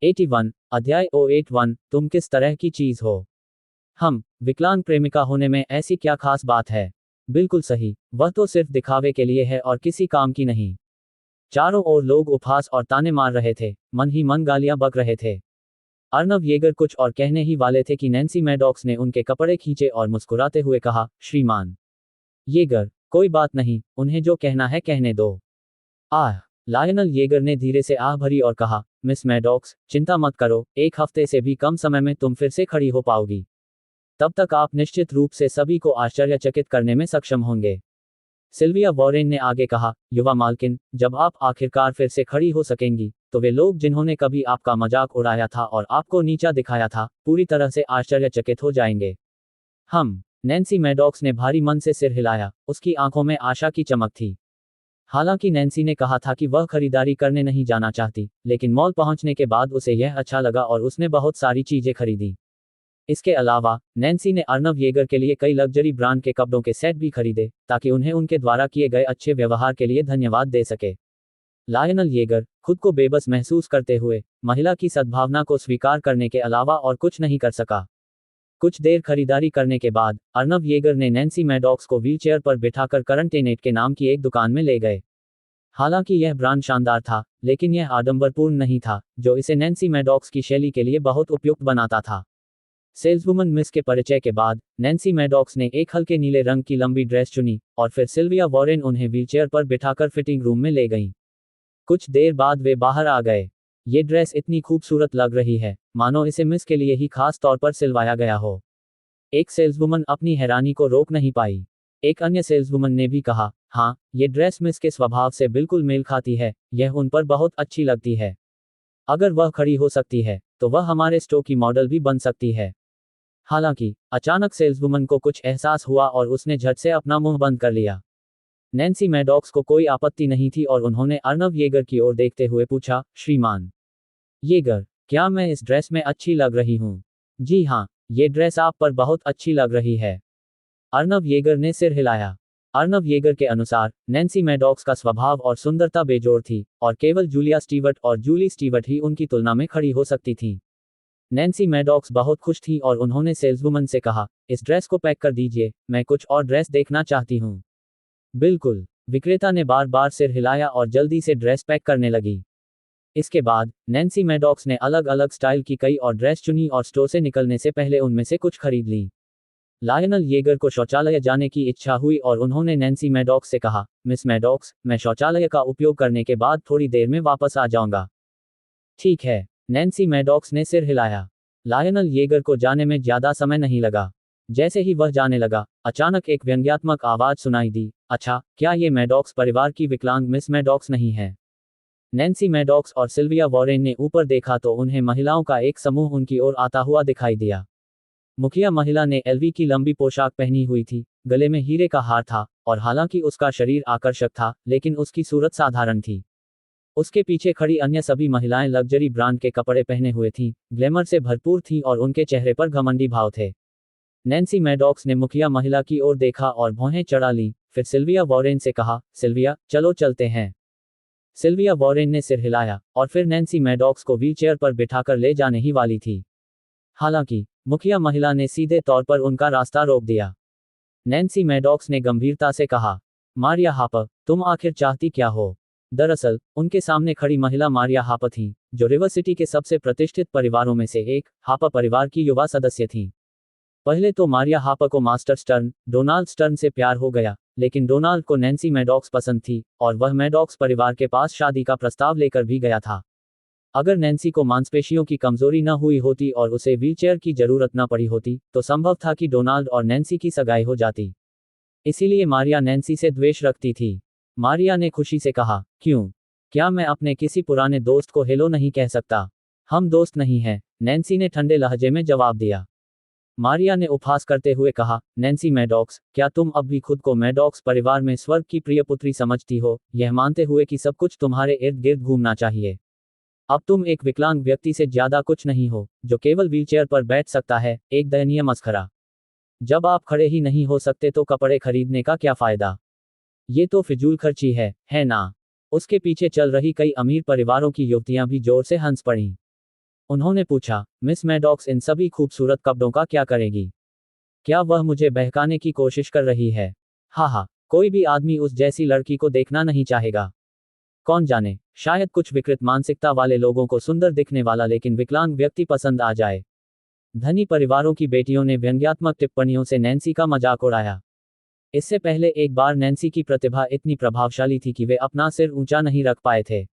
81 अध्याय 081 तुम किस तरह की चीज हो? हम विकलांग प्रेमिका होने में ऐसी क्या खास बात है? बिल्कुल सही, वह तो सिर्फ दिखावे के लिए है और किसी काम की नहीं। चारों ओर लोग उपहास और ताने मार रहे थे, मन ही मन गालियां बक रहे थे। अर्नव येगर कुछ और कहने ही वाले थे कि नैन्सी मैडॉक्स ने उनके कपड़े खींचे और मुस्कुराते हुए कहा, श्रीमान येगर, कोई बात नहीं, उन्हें जो कहना है कहने दो। आह! लायनल येगर ने धीरे से आह भरी और कहा, मिस मैडॉक्स, चिंता मत करो, एक हफ्ते से भी कम समय में तुम फिर से खड़ी हो पाओगी। तब तक आप निश्चित रूप से सभी को आश्चर्यचकित करने में सक्षम होंगे। सिल्विया वॉरेन ने आगे कहा, युवा मालकिन, जब आप आखिरकार फिर से खड़ी हो सकेंगी, तो वे लोग जिन्होंने कभी आपका मजाक उड़ाया था और आपको नीचा दिखाया था, पूरी तरह से आश्चर्यचकित हो जाएंगे। हम नैन्सी मैडॉक्स ने भारी मन से सिर हिलाया, उसकी आंखों में आशा की चमक थी। हालांकि नैन्सी ने कहा था कि वह खरीदारी करने नहीं जाना चाहती, लेकिन मॉल पहुंचने के बाद उसे यह अच्छा लगा और उसने बहुत सारी चीजें खरीदी। इसके अलावा नैन्सी ने अर्नव येगर के लिए कई लग्जरी ब्रांड के कपड़ों के सेट भी खरीदे, ताकि उन्हें उनके द्वारा किए गए अच्छे व्यवहार के लिए धन्यवाद दे सके। लायनल येगर, खुद को बेबस महसूस करते हुए, महिला की सद्भावना को स्वीकार करने के अलावा और कुछ नहीं कर सका। कुछ देर खरीदारी करने के बाद अर्नव येगर ने नैन्सी मैडॉक्स को व्हीलचेयर पर बिठाकर करंटेनेट के नाम की एक दुकान में ले गए। हालांकि यह ब्रांड शानदार था, लेकिन यह आडंबरपूर्ण नहीं था, जो इसे नैन्सी मैडॉक्स की शैली के लिए बहुत उपयुक्त बनाता था। सेल्सवुमन मिस के परिचय के बाद नैन्सी मैडॉक्स ने एक हल्के नीले रंग की लंबी ड्रेस चुनी और फिर सिल्विया वॉरेन उन्हें व्हीलचेयर पर बिठाकर फिटिंग रूम में ले गईं। कुछ देर बाद वे बाहर आ गए। ये ड्रेस इतनी खूबसूरत लग रही है, मानो इसे मिस के लिए ही खास तौर पर सिलवाया गया हो। एक सेल्सवुमन अपनी हैरानी को रोक नहीं पाई। एक अन्य सेल्सवुमन ने भी कहा, हाँ, ये ड्रेस मिस के स्वभाव से बिल्कुल मेल खाती है, यह उन पर बहुत अच्छी लगती है। अगर वह खड़ी हो सकती है, तो वह हमारे स्टोर की मॉडल भी बन सकती है। हालांकि अचानक सेल्सवुमन को कुछ एहसास हुआ और उसने झट से अपना मुंह बंद कर लिया। नैन्सी मैडॉक्स को कोई आपत्ति नहीं थी और उन्होंने अर्नव येगर की ओर देखते हुए पूछा, श्रीमान येगर, क्या मैं इस ड्रेस में अच्छी लग रही हूँ? जी हाँ, ये ड्रेस आप पर बहुत अच्छी लग रही है। अर्नव येगर ने सिर हिलाया। अर्नव येगर के अनुसार नैन्सी मैडॉक्स का स्वभाव और सुंदरता बेजोड़ थी, और केवल जूलिया स्टीवर्ट और जूली स्टीवर्ट ही उनकी तुलना में खड़ी हो सकती थीं। नैन्सी मैडॉक्स बहुत खुश थी और उन्होंने सेल्सवुमन से कहा, इस ड्रेस को पैक कर दीजिए, मैं कुछ और ड्रेस देखना चाहती हूँ। बिल्कुल, विक्रेता ने बार बार सिर हिलाया और जल्दी से ड्रेस पैक करने लगी। इसके बाद नैन्सी मैडॉक्स ने अलग अलग स्टाइल की कई और ड्रेस चुनी और स्टोर से निकलने से पहले उनमें से कुछ खरीद ली। लायनल येगर को शौचालय जाने की इच्छा हुई और उन्होंने नैन्सी मैडॉक्स से कहा, मिस मैडॉक्स, मैं शौचालय का उपयोग करने के बाद थोड़ी देर में वापस आ जाऊंगा। ठीक है, नैन्सी मैडॉक्स ने सिर हिलाया। लायनल येगर को जाने में ज्यादा समय नहीं लगा। जैसे ही वह जाने लगा, अचानक एक व्यंग्यात्मक आवाज सुनाई दी, अच्छा, क्या ये मैडॉक्स परिवार की विकलांग मिस मैडॉक्स नहीं है? नैन्सी मैडॉक्स और सिल्विया वॉरेन ने ऊपर देखा तो उन्हें महिलाओं का एक समूह उनकी ओर आता हुआ दिखाई दिया। मुखिया महिला ने एलवी की लंबी पोशाक पहनी हुई थी, गले में हीरे का हार था, और हालांकि उसका शरीर आकर्षक था, लेकिन उसकी सूरत साधारण थी। उसके पीछे खड़ी अन्य सभी महिलाएं लग्जरी ब्रांड के कपड़े पहने हुए थीं, ग्लैमर से भरपूर थीं और उनके चेहरे पर घमंडी भाव थे। नैन्सी मैडॉक्स ने मुखिया महिला की ओर देखा और भौहें चढ़ा लीं, फिर सिल्विया वॉरेन से कहा, सिल्विया, चलो चलते हैं। सिल्विया वॉरेन ने सिर हिलाया, और फिर नैन्सी मैडॉक्स को व्हीलचेयर पर बिठाकर ले जाने ही वाली थी। हालांकि मुखिया महिला ने सीधे तौर पर उनका रास्ता रोक दिया। नैन्सी मैडॉक्स ने गंभीरता से कहा, मारिया हापर, तुम आखिर चाहती क्या हो? दरअसल उनके सामने खड़ी महिला मारिया हापर थीं, जो रिवर सिटी के सबसे प्रतिष्ठित परिवारों में से एक, हापर परिवार की युवा सदस्य थीं। पहले तो मारिया हापर को मास्टर स्टर्न, डोनाल्ड स्टर्न से प्यार हो गया, लेकिन डोनाल्ड को नैन्सी मैडॉक्स पसंद थी, और वह मैडॉक्स परिवार के पास शादी का प्रस्ताव लेकर भी गया था। अगर नैन्सी को मांसपेशियों की कमजोरी न हुई होती और उसे व्हीलचेयर की जरूरत न पड़ी होती, तो संभव था कि डोनाल्ड और नैन्सी की सगाई हो जाती। इसीलिए मारिया नैन्सी से द्वेष रखती थी। मारिया ने खुशी से कहा, क्यों? क्या मैं अपने किसी पुराने दोस्त को हेलो नहीं कह सकता? हम दोस्त नहीं हैं, नैन्सी ने ठंडे लहजे में जवाब दिया। मारिया ने उपहास करते हुए कहा, नैन्सी मैडॉक्स, क्या तुम अब भी खुद को मैडॉक्स परिवार में स्वर्ग की प्रिय पुत्री समझती हो, यह मानते हुए कि सब कुछ तुम्हारे इर्द गिर्द घूमना चाहिए? अब तुम एक विकलांग व्यक्ति से ज्यादा कुछ नहीं हो, जो केवल व्हीलचेयर पर बैठ सकता है, एक दयनीय मस्खरा। जब आप खड़े ही नहीं हो सकते तो कपड़े खरीदने का क्या फायदा? ये तो फिजूल खर्ची है ना? उसके पीछे चल रही कई अमीर परिवारों की युवतियां भी जोर से हंस पड़ीं। उन्होंने पूछा, मिस मैडॉक्स इन सभी खूबसूरत कपड़ों का क्या करेगी? क्या वह मुझे बहकाने की कोशिश कर रही है? हाँ, कोई भी आदमी उस जैसी लड़की को देखना नहीं चाहेगा। कौन जाने, शायद कुछ विकृत मानसिकता वाले लोगों को सुंदर दिखने वाला लेकिन विकलांग व्यक्ति पसंद आ जाए। धनी परिवारों की बेटियों ने व्यंग्यात्मक टिप्पणियों से नैन्सी का मजाक उड़ाया। इससे पहले एक बार नैन्सी की प्रतिभा इतनी प्रभावशाली थी कि वे अपना सिर ऊंचा नहीं रख पाए थे।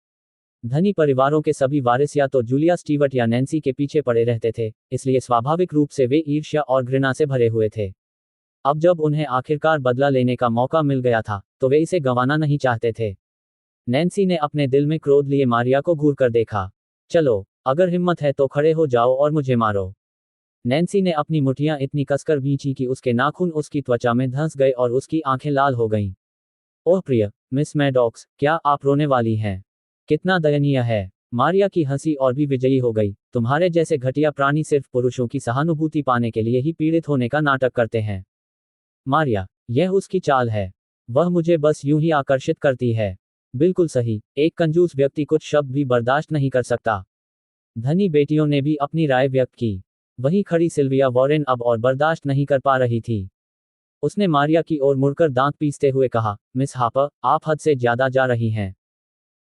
धनी परिवारों के सभी वारिस या तो जूलिया स्टीवर्ट या नैन्सी के पीछे पड़े रहते थे, इसलिए स्वाभाविक रूप से वे ईर्ष्या और घृणा से भरे हुए थे। अब जब उन्हें आखिरकार बदला लेने का मौका मिल गया था, तो वे इसे गंवाना नहीं चाहते थे। नैन्सी ने अपने दिल में क्रोध लिए मारिया को घूर कर देखा। चलो, अगर हिम्मत है तो खड़े हो जाओ और मुझे मारो। नैन्सी ने अपनी मुठ्ठियां इतनी कसकर भींची कि उसके नाखून उसकी त्वचा में धंस गए और उसकी आंखें लाल हो गईं। ओह प्रिय मिस मैडॉक्स, क्या आप रोने वाली हैं? कितना दयनीय है। मारिया की हंसी और भी विजयी हो गई। तुम्हारे जैसे घटिया प्राणी सिर्फ पुरुषों की सहानुभूति पाने के लिए ही पीड़ित होने का नाटक करते हैं। मारिया, यह उसकी चाल है। वह मुझे बस यूं ही आकर्षित करती है। बिल्कुल सही, एक कंजूस व्यक्ति कुछ शब्द भी बर्दाश्त नहीं कर सकता। धनी बेटियों ने भी अपनी राय व्यक्त की। वहीं खड़ी सिल्विया वॉरेन अब और बर्दाश्त नहीं कर पा रही थी। उसने मारिया की ओर मुड़कर दांत पीसते हुए कहा, मिस हापर, आप हद से ज्यादा जा रही हैं।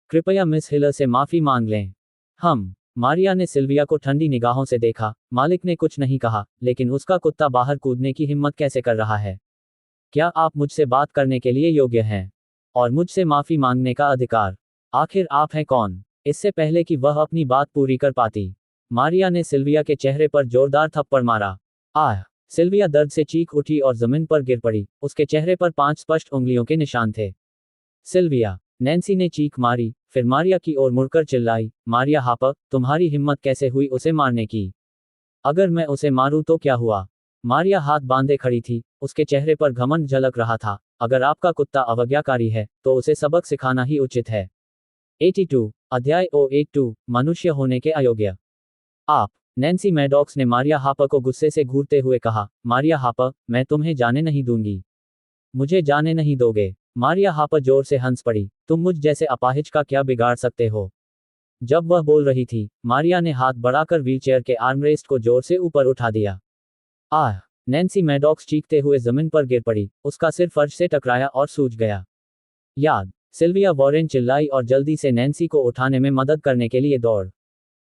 कृपया मिस हिलर से माफी मांग लें। मारिया ने सिल्विया को ठंडी निगाहों से देखा। मालिक ने कुछ नहीं कहा, लेकिन उसका कुत्ता बाहर कूदने की हिम्मत कैसे कर रहा है? क्या आप मुझसे बात करने के लिए योग्य हैं? और मुझसे माफी मांगने का अधिकार? आखिर आप हैं कौन? इससे पहले कि वह अपनी बात पूरी कर पाती, मारिया ने सिल्विया के चेहरे पर जोरदार थप्पड़ मारा। आह! सिल्विया दर्द से चीख उठी और जमीन पर गिर पड़ी। उसके चेहरे पर 5 स्पष्ट उंगलियों के निशान थे। सिल्विया! नैन्सी ने चीख मारी, फिर मारिया की ओर मुड़कर चिल्लाई, मारिया हापर, तुम्हारी हिम्मत कैसे हुई उसे मारने की? अगर मैं उसे मारूं तो क्या हुआ? मारिया हाथ बांधे खड़ी थी, उसके चेहरे पर घमंड झलक रहा था। अगर आपका कुत्ता अवज्ञाकारी है, तो उसे सबक सिखाना ही उचित है। 82 अध्याय 082 मनुष्य होने के अयोग्य। आप! नैन्सी मैडॉक्स ने मारिया हापर को गुस्से से घूरते हुए कहा, मारिया हापर, मैं तुम्हें जाने नहीं दूंगी। मुझे जाने नहीं दोगे? मारिया हापर जोर से हंस पड़ी। तुम मुझ जैसे अपाहिज का क्या बिगाड़ सकते हो? जब वह बोल रही थी, मारिया ने हाथ बढ़ाकर व्हीलचेयर के आर्मरेस्ट को जोर से ऊपर उठा दिया। आह! नैन्सी मैडॉक्स चीखते हुए जमीन पर गिर पड़ी। उसका सिर फर्श से टकराया और सूज गया। याद! सिल्विया वॉरेन चिल्लाई और जल्दी से नैन्सी को उठाने में मदद करने के लिए दौड़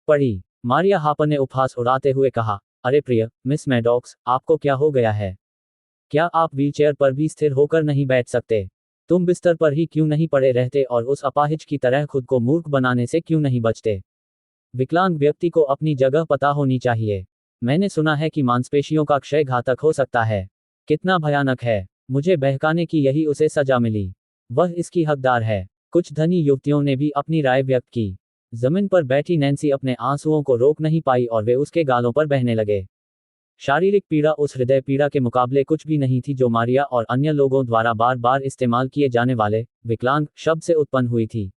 पड़ी। मारिया हापर ने उपहास उड़ाते हुए कहा, अरे प्रिय मिस मैडॉक्स, आपको क्या हो गया है? क्या आप व्हीलचेयर पर भी स्थिर होकर नहीं बैठ सकते? तुम बिस्तर पर ही क्यों नहीं पड़े रहते और उस अपाहिज की तरह खुद को मूर्ख बनाने से क्यों नहीं बचते? विकलांग व्यक्ति को अपनी जगह पता होनी चाहिए। मैंने सुना है कि मांसपेशियों का क्षय घातक हो सकता है। कितना भयानक है। मुझे बहकाने की यही उसे सजा मिली। वह इसकी हकदार है। कुछ धनी युवतियों ने भी अपनी राय व्यक्त की। जमीन पर बैठी नैन्सी अपने आंसुओं को रोक नहीं पाई और वे उसके गालों पर बहने लगे। शारीरिक पीड़ा उस हृदय पीड़ा के मुकाबले कुछ भी नहीं थी जो मारिया और अन्य लोगों द्वारा बार बार इस्तेमाल किए जाने वाले विकलांग शब्द से उत्पन्न हुई थी।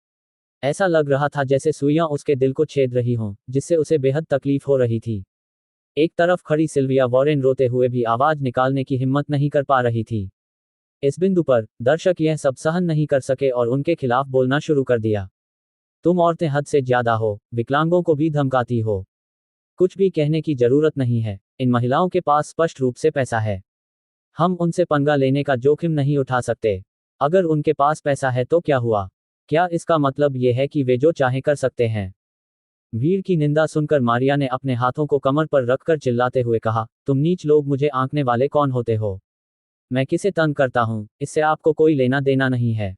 ऐसा लग रहा था जैसे सुइयां उसके दिल को छेद रही हों, जिससे उसे बेहद तकलीफ हो रही थी। एक तरफ खड़ी सिल्विया वॉरेन रोते हुए भी आवाज निकालने की हिम्मत नहीं कर पा रही थी। इस बिंदु पर दर्शक यह सब सहन नहीं कर सके और उनके खिलाफ बोलना शुरू कर दिया। तुम औरतें हद से ज्यादा हो, विकलांगों को भी धमकाती हो। कुछ भी कहने की जरूरत नहीं है। इन महिलाओं के पास स्पष्ट रूप से पैसा है। हम उनसे पंगा लेने का जोखिम नहीं उठा सकते। अगर उनके पास पैसा है तो क्या हुआ? क्या इसका मतलब यह है कि वे जो चाहे कर सकते हैं? भीड़ की निंदा सुनकर मारिया ने अपने हाथों को कमर पर रखकर चिल्लाते हुए कहा, तुम नीच लोग मुझे आंकने वाले कौन होते हो? मैं किसे तंग करता हूं, इससे आपको कोई लेना देना नहीं है।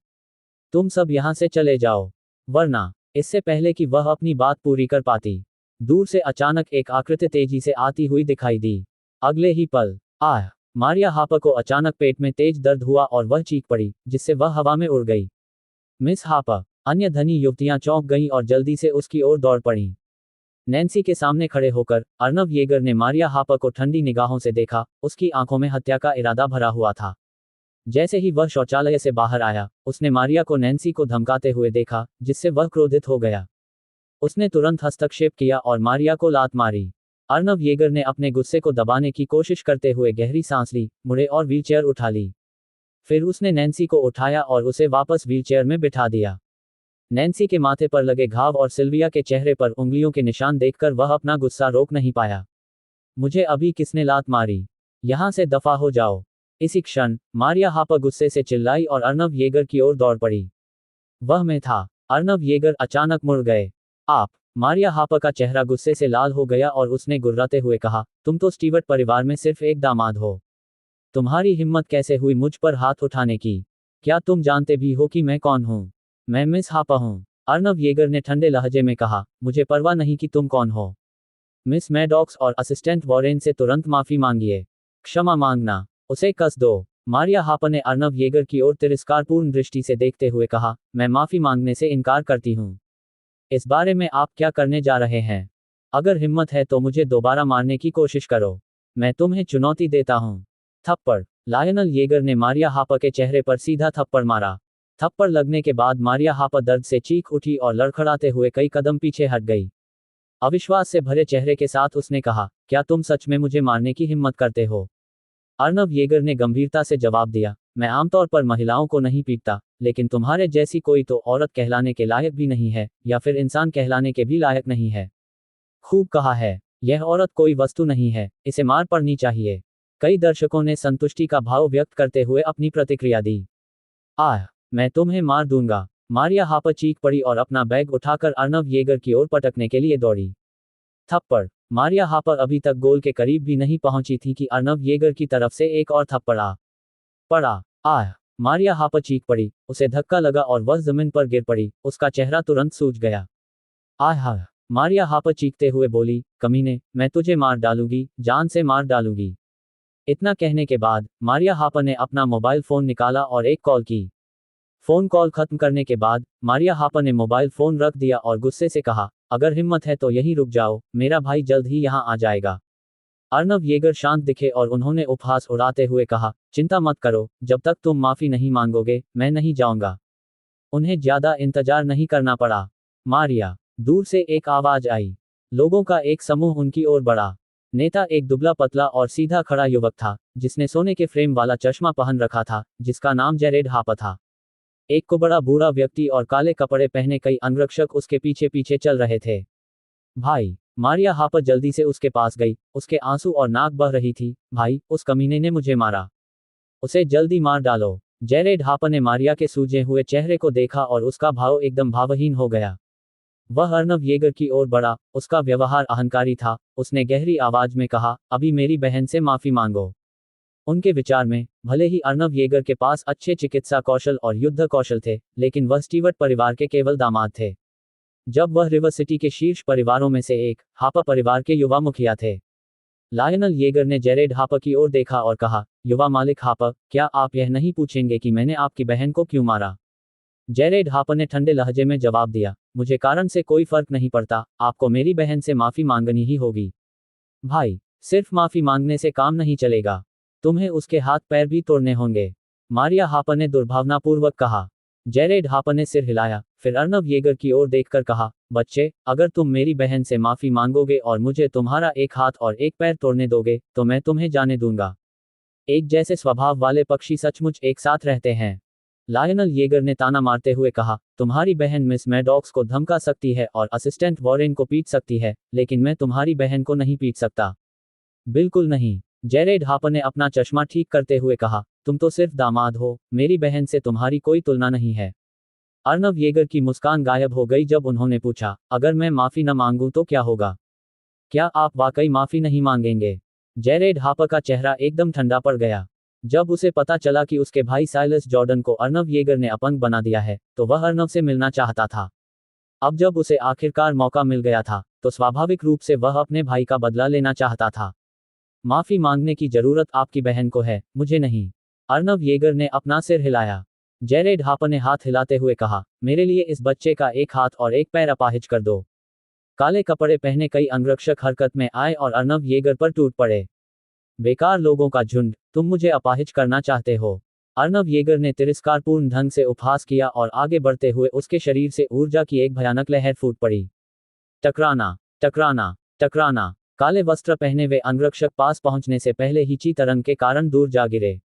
तुम सब यहां से चले जाओ, वरना। इससे पहले कि वह अपनी बात पूरी कर पाती, दूर से अचानक एक आकृति तेजी से आती हुई दिखाई दी। अगले ही पल, आह! मारिया हापर को अचानक पेट में तेज दर्द हुआ और वह चीख पड़ी, जिससे वह हवा में उड़ गई। Miss hopper! अन्य धनी युवतियां चौंक गईं और जल्दी से उसकी ओर दौड़ पड़ीं। नैन्सी के सामने खड़े होकर अर्नव येगर ने मारिया हापर को ठंडी निगाहों से देखा। उसकी आंखों में हत्या का इरादा भरा हुआ था। जैसे ही वह शौचालय से बाहर आया, उसने मारिया को नैन्सी को धमकाते हुए देखा, जिससे वह क्रोधित हो गया। उसने तुरंत हस्तक्षेप किया और मारिया को लात मारी। अर्नव येगर ने अपने गुस्से को दबाने की कोशिश करते हुए गहरी सांस ली, मुड़े और व्हीलचेयर उठा ली। फिर उसने नैन्सी को उठाया और उसे वापस व्हीलचेयर में बिठा दिया। नैन्सी के माथे पर लगे घाव और सिल्विया के चेहरे पर उंगलियों के निशान देखकर वह अपना गुस्सा रोक नहीं पाया। मुझे अभी किसने लात मारी? यहां से दफा हो जाओ। इसी क्षण मारिया हापर गुस्से से चिल्लाई और अर्नव येगर की ओर दौड़ पड़ी। वह मैं था। अर्नव येगर अचानक मुड़ गए। आप? मारिया हापर का चेहरा गुस्से से लाल हो गया और उसने गुर्राते हुए कहा, तुम तो स्टीवर्ट परिवार में सिर्फ एक दामाद हो। तुम्हारी हिम्मत कैसे हुई मुझ पर हाथ उठाने की? क्या तुम जानते भी हो कि मैं कौन हूं? मैं मिस हापर हूं। अर्नव येगर ने ठंडे लहजे में कहा, मुझे परवाह नहीं कि तुम कौन हो। मिस मैडॉक्स और असिस्टेंट वॉरेन से तुरंत माफी मांगिए। क्षमा मांगना। उसे कस दो। मारिया हापर ने अर्नव येगर की ओर तिरस्कारपूर्ण दृष्टि से देखते हुए कहा, मैं माफी मांगने से इनकार करती हूँ। इस बारे में आप क्या करने जा रहे हैं? अगर हिम्मत है तो मुझे दोबारा मारने की कोशिश करो। मैं तुम्हें चुनौती देता हूँ। थप्पड़। लायनल येगर ने मारिया हापर के चेहरे पर सीधा थप्पड़ मारा। थप्पड़ लगने के बाद मारिया हापर दर्द से चीख उठी और लड़खड़ाते हुए कई कदम पीछे हट गई। अविश्वास से भरे चेहरे के साथ उसने कहा, क्या तुम सच में मुझे मारने की हिम्मत करते हो? अर्नव येगर ने गंभीरता से जवाब दिया, मैं आमतौर पर महिलाओं को नहीं पीटता, लेकिन तुम्हारे जैसी कोई तो औरत कहलाने के लायक भी नहीं है, या फिर इंसान कहलाने के भी लायक नहीं है। खूब कहा है। यह औरत कोई वस्तु नहीं है, इसे मार पड़नी चाहिए। कई दर्शकों ने संतुष्टि का भाव व्यक्त करते हुए अपनी प्रतिक्रिया दी। आह, मैं तुम्हें मार दूंगा। मारिया हापर चीख पड़ी और अपना बैग उठाकर अर्नव येगर की ओर पटकने के लिए दौड़ी। थप्पड़। मारिया हापर अभी तक गोल के करीब भी नहीं पहुंची थी कि अर्नव येगर की तरफ से एक और थप्पड़ आ पड़ा। आह! मारिया हापर चीख पड़ी, उसे धक्का लगा और वह जमीन पर गिर पड़ी, उसका चेहरा तुरंत सूज गया। आह! मारिया हापर चीखते हुए बोली, कमीने, मैं तुझे मार डालूंगी, जान से मार डालूंगी। इतना कहने के बाद मारिया हापर ने अपना मोबाइल फोन निकाला और एक कॉल की। फोन कॉल खत्म करने के बाद मारिया हापर ने मोबाइल फोन रख दिया और गुस्से से कहा, अगर हिम्मत है तो यहीं रुक जाओ, मेरा भाई जल्द ही यहां आ जाएगा। अर्नव येगर शांत दिखे और उन्होंने उपहास उड़ाते हुए कहा, चिंता मत करो, जब तक तुम माफी नहीं मांगोगे, मैं नहीं जाऊंगा। उन्हें ज्यादा इंतजार नहीं करना पड़ा। मारिया। दूर से एक आवाज आई। लोगों का एक समूह उनकी ओर बढ़ा। नेता एक दुबला पतला और सीधा खड़ा युवक था, जिसने सोने के फ्रेम वाला चश्मा पहन रखा था, जिसका नाम जेरेड हापर था। एक को बड़ा बूढ़ा व्यक्ति और काले कपड़े पहने कई अंगरक्षक उसके पीछे पीछे चल रहे थे। भाई। मारिया हापर जल्दी से उसके पास गई, उसके आंसू और नाक बह रही थी। भाई, उस कमीने ने मुझे मारा। उसे जल्दी मार डालो। जेरेड हापर ने मारिया के सूजे हुए चेहरे को देखा और उसका भाव एकदम भावहीन हो गया। वह अर्नव येगर की ओर बढ़ा, उसका व्यवहार अहंकारी था। उसने गहरी आवाज में कहा, अभी मेरी बहन से माफी मांगो। उनके विचार में, भले ही अर्नव येगर के पास अच्छे चिकित्सा कौशल और युद्ध कौशल थे, लेकिन वह स्टीवर्ट परिवार के केवल दामाद थे। जब वह रिवर सिटी के शीर्ष परिवारों में से एक, हापर परिवार के युवा मुखिया थे। लायनल येगर ने जेरेड हापर की ओर देखा और कहा, युवा मालिक हापर, क्या आप यह नहीं पूछेंगे कि मैंने आपकी बहन को क्यों मारा? जेरेड हापर ने ठंडे लहजे में जवाब दिया, मुझे कारण से कोई फर्क नहीं पड़ता, आपको मेरी बहन से माफी मांगनी ही होगी। भाई, सिर्फ माफी मांगने से काम नहीं चलेगा, तुम्हें उसके हाथ पैर भी तोड़ने होंगे। मारिया हापर ने दुर्भावनापूर्वक कहा। जेरेड हापर ने सिर हिलाया, फिर अर्नव येगर की ओर देखकर कहा, बच्चे, अगर तुम मेरी बहन से माफी मांगोगे और मुझे तुम्हारा एक हाथ और एक पैर तोड़ने दोगे, तो मैं तुम्हें जाने दूंगा। एक जैसे स्वभाव वाले पक्षी सचमुच एक साथ रहते हैं। लायनल येगर ने ताना मारते हुए कहा, तुम्हारी बहन मिस मैडॉक्स को धमका सकती है और असिस्टेंट वॉरेन को पीट सकती है, लेकिन मैं तुम्हारी बहन को नहीं पीट सकता। बिल्कुल नहीं। जेरेड हापर ने अपना चश्मा ठीक करते हुए कहा, तुम तो सिर्फ दामाद हो, मेरी बहन से तुम्हारी कोई तुलना नहीं है। अर्नव येगर की मुस्कान गायब हो गई जब उन्होंने पूछा, अगर मैं माफी न मांगूं तो क्या होगा? क्या आप वाकई माफी नहीं मांगेंगे? जेरेड हापर का चेहरा एकदम ठंडा पड़ गया। जब उसे पता चला कि उसके भाई साइलस जॉर्डन को अर्नव येगर ने अपंग बना दिया है, तो वह अर्नव से मिलना चाहता था। अब जब उसे आखिरकार मौका मिल गया था, तो स्वाभाविक रूप से वह अपने भाई का बदला लेना चाहता था। माफी मांगने की जरूरत आपकी बहन को है, मुझे नहीं। अर्नव येगर ने अपना सिर हिलाया। जेरेड हापर ने हाथ हिलाते हुए कहा, मेरे लिए इस बच्चे का एक हाथ और एक पैर अपाहिज कर दो। काले कपड़े पहने कई अंगरक्षक हरकत में आए और अर्नव येगर पर टूट पड़े। बेकार लोगों का झुंड, तुम मुझे अपाहिज करना चाहते हो? अर्नव येगर ने तिरस्कारपूर्ण ढंग से उपहास किया और आगे बढ़ते हुए उसके शरीर से ऊर्जा की एक भयानक लहर फूट पड़ी। टकराना, टकराना, टकराना। काले वस्त्र पहने वे अंगरक्षक पास पहुंचने से पहले ही ची तरंग के कारण दूर जा गिरे।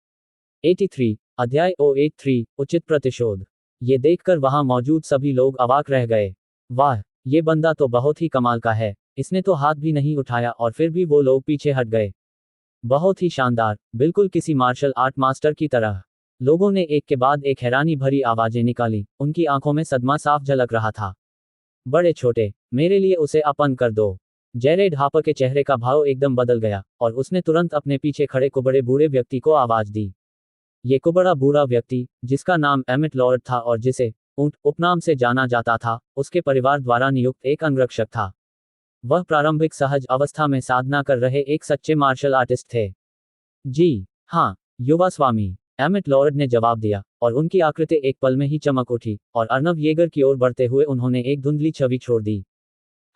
83 अध्याय 083 उचित प्रतिशोध। ये देखकर वहां मौजूद सभी लोग अवाक रह गए। वाह, ये बंदा तो बहुत ही कमाल का है, इसने तो हाथ भी नहीं उठाया और फिर भी वो लोग पीछे हट गए। बहुत ही शानदार, बिल्कुल किसी मार्शल आर्ट मास्टर की तरह। लोगों ने एक के बाद एक हैरानी भरी आवाजें निकाली, उनकी आंखों में सदमा साफ झलक रहा था। बड़े छोटे, मेरे लिए उसे अपन कर दो। जेरेड हापर के चेहरे का भाव एकदम बदल गया और उसने तुरंत अपने पीछे खड़े कुबड़े बूढ़े व्यक्ति को आवाज दी। ये कुबड़ा बूढ़ा व्यक्ति, जिसका नाम एमिट लॉर्ड था और जिसे ऊंट उपनाम से जाना जाता था, उसके परिवार द्वारा नियुक्त एक अंगरक्षक था। वह प्रारंभिक सहज अवस्था में साधना कर रहे एक सच्चे मार्शल आर्टिस्ट थे। जी हाँ, युवा स्वामी, एमिट लॉर्ड ने जवाब दिया, और उनकी आकृति एक पल में ही चमक उठी, और अर्नव येगर की ओर बढ़ते हुए उन्होंने एक धुंधली छवि छोड़ दी।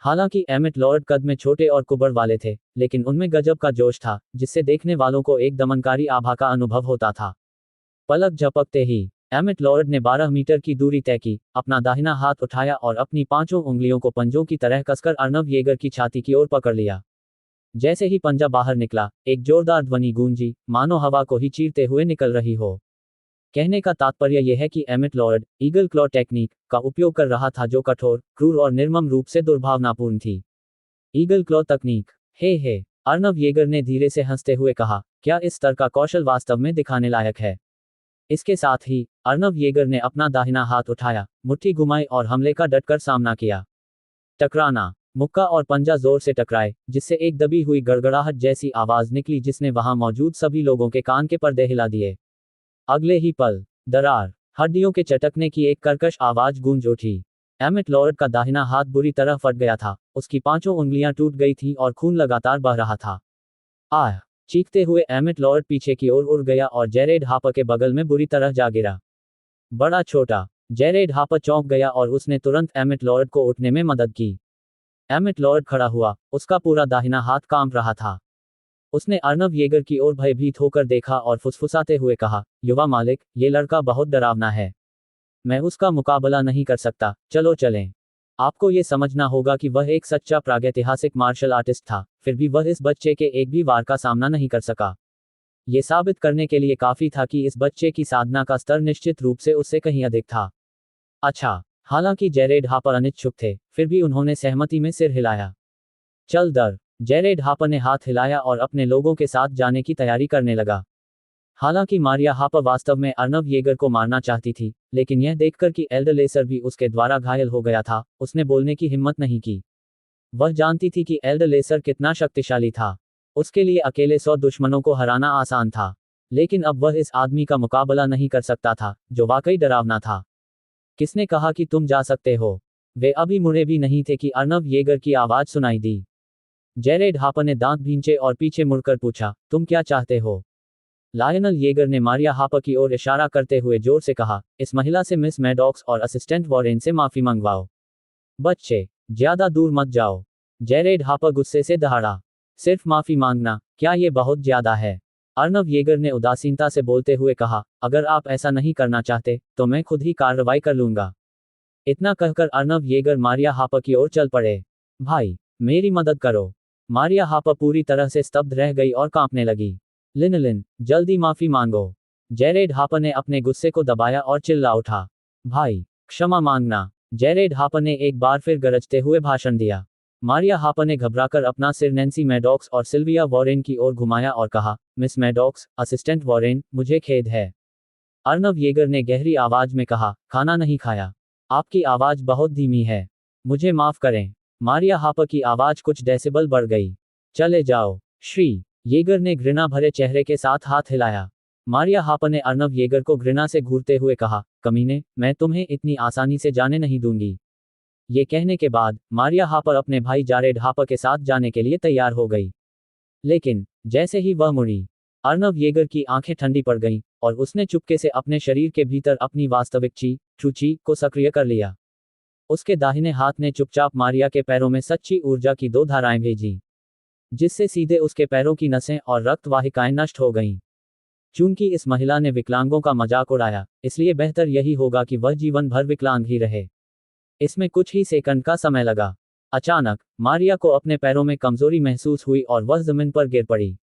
हालांकि एमिट लॉर्ड कद में छोटे और कुबड़ वाले थे, लेकिन उनमें गजब का जोश था, जिससे देखने वालों को एक दमनकारी आभा का अनुभव होता था। पलक झपकते ही एमिट लॉर्ड ने 12 मीटर की दूरी तय की, अपना दाहिना हाथ उठाया और अपनी पांचों उंगलियों को पंजों की तरह कसकर अर्नव येगर की छाती की ओर पकड़ लिया। जैसे ही पंजा बाहर निकला, एक जोरदार ध्वनि गूंजी, मानो हवा को ही चीरते हुए निकल रही हो। कहने का तात्पर्य यह है कि Emmett Lord eagle claw technique का उपयोग कर रहा था, जो कठोर, क्रूर और निर्मम रूप से दुर्भावनापूर्ण थी। ईगल क्लॉ तकनीक, हे अर्नव येगर ने धीरे से हंसते हुए कहा, क्या इस स्तर का कौशल वास्तव में दिखाने लायक है। इसके साथ ही अर्नव येगर ने अपना दाहिना हाथ उठाया, मुट्ठी घुमाई और हमले का डटकर सामना किया। टकराना, मुक्का और पंजा जोर से टकराए, जिससे एक दबी हुई गड़गड़ाहट जैसी आवाज निकली जिसने वहां मौजूद सभी लोगों के कान के पर्दे हिला दिए। अगले ही पल, दरार, हड्डियों के चटकने की एक कर्कश आवाज गूंज उठी। एमिट लॉर्ड का दाहिना हाथ बुरी तरह फट गया था, उसकी पांचों उंगलियां टूट गई थीं और खून लगातार बह रहा था। आह, चीखते हुए एमिट लॉर्ड पीछे की ओर उड़ गया और जेरेड हापर के बगल में बुरी तरह जा गिरा। बड़ा छोटा, जेरेड हापर चौंक गया और उसने तुरंत एमिट लॉर्ड को उठने में मदद की। एमिट लॉर्ड खड़ा हुआ, उसका पूरा दाहिना हाथ कांप रहा था। उसने अर्नव येगर की ओर भयभीत होकर देखा और फुसफुसाते हुए कहा, युवा मालिक, ये लड़का बहुत डरावना है। मैं उसका मुकाबला नहीं कर सकता, चलो चलें। आपको ये समझना होगा कि वह एक सच्चा प्रागैतिहासिक मार्शल आर्टिस्ट था, फिर भी वह इस बच्चे के एक भी वार का सामना नहीं कर सका। ये साबित करने के लिए काफी था कि इस बच्चे की साधना का स्तर निश्चित रूप से उससे कहीं अधिक था। अच्छा, हालांकि जेरेड हापर अनिच्छुक थे, फिर भी उन्होंने सहमति में सिर हिलाया। चल दर, जेरेड हापर ने हाथ हिलाया और अपने लोगों के साथ जाने की तैयारी करने लगा। हालांकि मारिया हापर वास्तव में अर्नव येगर को मारना चाहती थी, लेकिन यह देखकर कि एल्डरलेसर भी उसके द्वारा घायल हो गया था, उसने बोलने की हिम्मत नहीं की। वह जानती थी कि एल्डरलेसर कितना शक्तिशाली था। उसके लिए अकेले 100 दुश्मनों को हराना आसान था, लेकिन अब वह इस आदमी का मुकाबला नहीं कर सकता था, जो वाकई डरावना था। किसने कहा कि तुम जा सकते हो? वे अभी मुड़े भी नहीं थे कि अर्नव येगर की आवाज सुनाई दी। जेरेड हापर ने दांत भींचे और पीछे मुड़कर पूछा, तुम क्या चाहते हो? लायनल येगर ने मारिया हापर की ओर इशारा करते हुए जोर से कहा, इस महिला से मिस मैडॉक्स और असिस्टेंट वॉरेन से माफी मंगवाओ। बच्चे, ज्यादा दूर मत जाओ। जेरेड हापर गुस्से से दहाड़ा। सिर्फ माफी मांगना, क्या ये बहुत ज्यादा है? अर्नव येगर ने उदासीनता से बोलते हुए कहा, अगर आप ऐसा नहीं करना चाहते, तो मैं खुद ही कार्रवाई कर लूंगा। इतना कहकर अर्नव येगर मारिया हापर की ओर चल पड़े। भाई, मेरी मदद करो। मारिया हापर पूरी तरह से स्तब्ध रह गई और कांपने लगी। लिन, जल्दी माफी मांगो। जेरेड हापर ने अपने गुस्से को दबाया और चिल्ला उठा, भाई, क्षमा मांगना। जेरेड हापर ने एक बार फिर गरजते हुए भाषण दिया। मारिया हापर ने घबराकर अपना सिर नैन्सी मैडॉक्स और सिल्विया वॉरेन की ओर घुमाया और कहा, मिस मैडॉक्स, असिस्टेंट वॉरेन, मुझे खेद है। अर्नव येगर ने गहरी आवाज में कहा, खाना नहीं खाया। आपकी आवाज बहुत धीमी है। मुझे माफ करें। मारिया हापर की आवाज कुछ डेसिबल बढ़ गई। चले जाओ। श्री येगर ने घृणा भरे चेहरे के साथ हाथ हिलाया। मारिया हापर ने अर्नव येगर को घृणा से घूरते हुए कहा, कमीने, मैं तुम्हें इतनी आसानी से जाने नहीं दूंगी। ये कहने के बाद मारिया हापर अपने भाई जारेड हापर के साथ जाने के लिए तैयार हो गई। लेकिन जैसे ही वह मुड़ी, अर्नव येगर की आंखें ठंडी पड़ गईं, और उसने चुपके से अपने शरीर के भीतर अपनी वास्तविक ची को सक्रिय कर लिया। उसके दाहिने हाथ ने चुपचाप मारिया के पैरों में सच्ची ऊर्जा की 2 धाराएं भेजी, जिससे सीधे उसके पैरों की नसें और रक्त वाहिकाएं नष्ट हो गईं। चूंकि इस महिला ने विकलांगों का मजाक उड़ाया, इसलिए बेहतर यही होगा कि वह जीवन भर विकलांग ही रहे। इसमें कुछ ही सेकंड का समय लगा। अचानक मारिया को अपने पैरों में कमजोरी महसूस हुई और वह जमीन पर गिर पड़ी।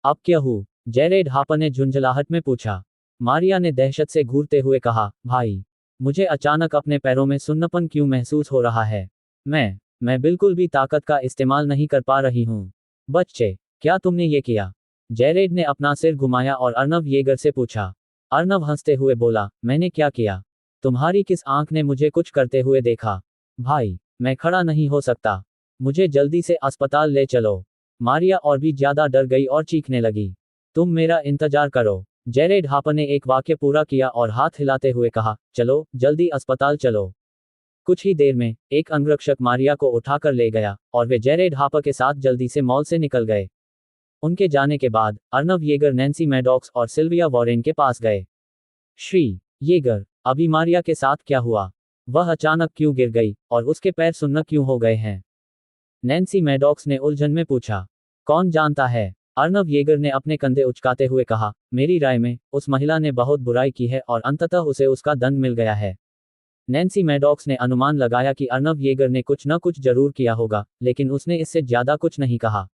अब क्या हुआ? जेरेड हापर ने झुंझलाहट में पूछा। मारिया ने दहशत से घूरते हुए कहा, भाई, मुझे अचानक अपने पैरों में सुन्नपन क्यों महसूस हो रहा है। मैं बिल्कुल भी ताकत का इस्तेमाल नहीं कर पा रही हूँ। बच्चे, क्या तुमने ये किया? जेरेड ने अपना सिर घुमाया और अर्नव येगर से पूछा। अर्नव हंसते हुए बोला, मैंने क्या किया? तुम्हारी किस आंख ने मुझे कुछ करते हुए देखा? भाई, मैं खड़ा नहीं हो सकता। मुझे जल्दी से अस्पताल ले चलो। मारिया और भी ज्यादा डर गई और चीखने लगी। तुम मेरा इंतजार करो। जेरेड हापर ने एक वाक्य पूरा किया और हाथ हिलाते हुए कहा, चलो जल्दी अस्पताल चलो। कुछ ही देर में एक अंगरक्षक मारिया को उठाकर ले गया और वे जेरेड हापर के साथ जल्दी से मॉल से निकल गए। उनके जाने के बाद अर्नव येगर नैन्सी मैडॉक्स और सिल्विया वॉरेन के पास गए। श्री येगर, अभी मारिया के साथ क्या हुआ? वह अचानक क्यों गिर गई और उसके पैर सुन्न क्यों हो गए हैं? नैन्सी मैडॉक्स ने उलझन में पूछा। कौन जानता है? अर्नव येगर ने अपने कंधे उचकाते हुए कहा, मेरी राय में उस महिला ने बहुत बुराई की है और अंततः उसे उसका दंड मिल गया है। नैन्सी मैडॉक्स ने अनुमान लगाया कि अर्नव येगर ने कुछ न कुछ जरूर किया होगा, लेकिन उसने इससे ज्यादा कुछ नहीं कहा।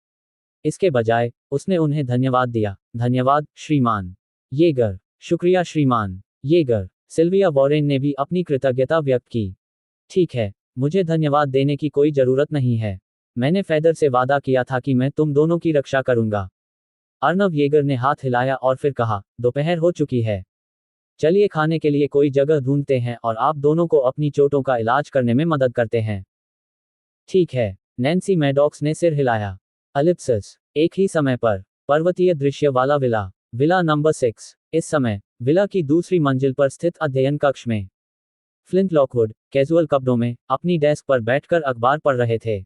इसके बजाय उसने उन्हें धन्यवाद दिया। धन्यवाद श्रीमान येगर। शुक्रिया श्रीमान येगर। सिल्विया वॉरेन ने भी अपनी कृतज्ञता व्यक्त की। ठीक है, मुझे धन्यवाद देने की कोई जरूरत नहीं है। मैंने फेदर से वादा किया था कि मैं तुम दोनों की रक्षा करूंगा। अर्नव येगर ने हाथ हिलाया और फिर कहा, दोपहर हो चुकी है। चलिए खाने के लिए कोई जगह ढूंढते हैं और आप दोनों को अपनी चोटों का इलाज करने में मदद करते हैं। ठीक है, नैन्सी मैडॉक्स ने सिर हिलाया। अलिप्सिस। एक ही समय पर पर्वतीय दृश्य वाला विला, विला नंबर 6। इस समय विला की दूसरी मंजिल पर स्थित अध्ययन कक्ष में फ्लिंट लॉकवुड कैजुअल कपड़ों में अपनी डेस्क पर बैठकर अखबार पढ़ रहे थे।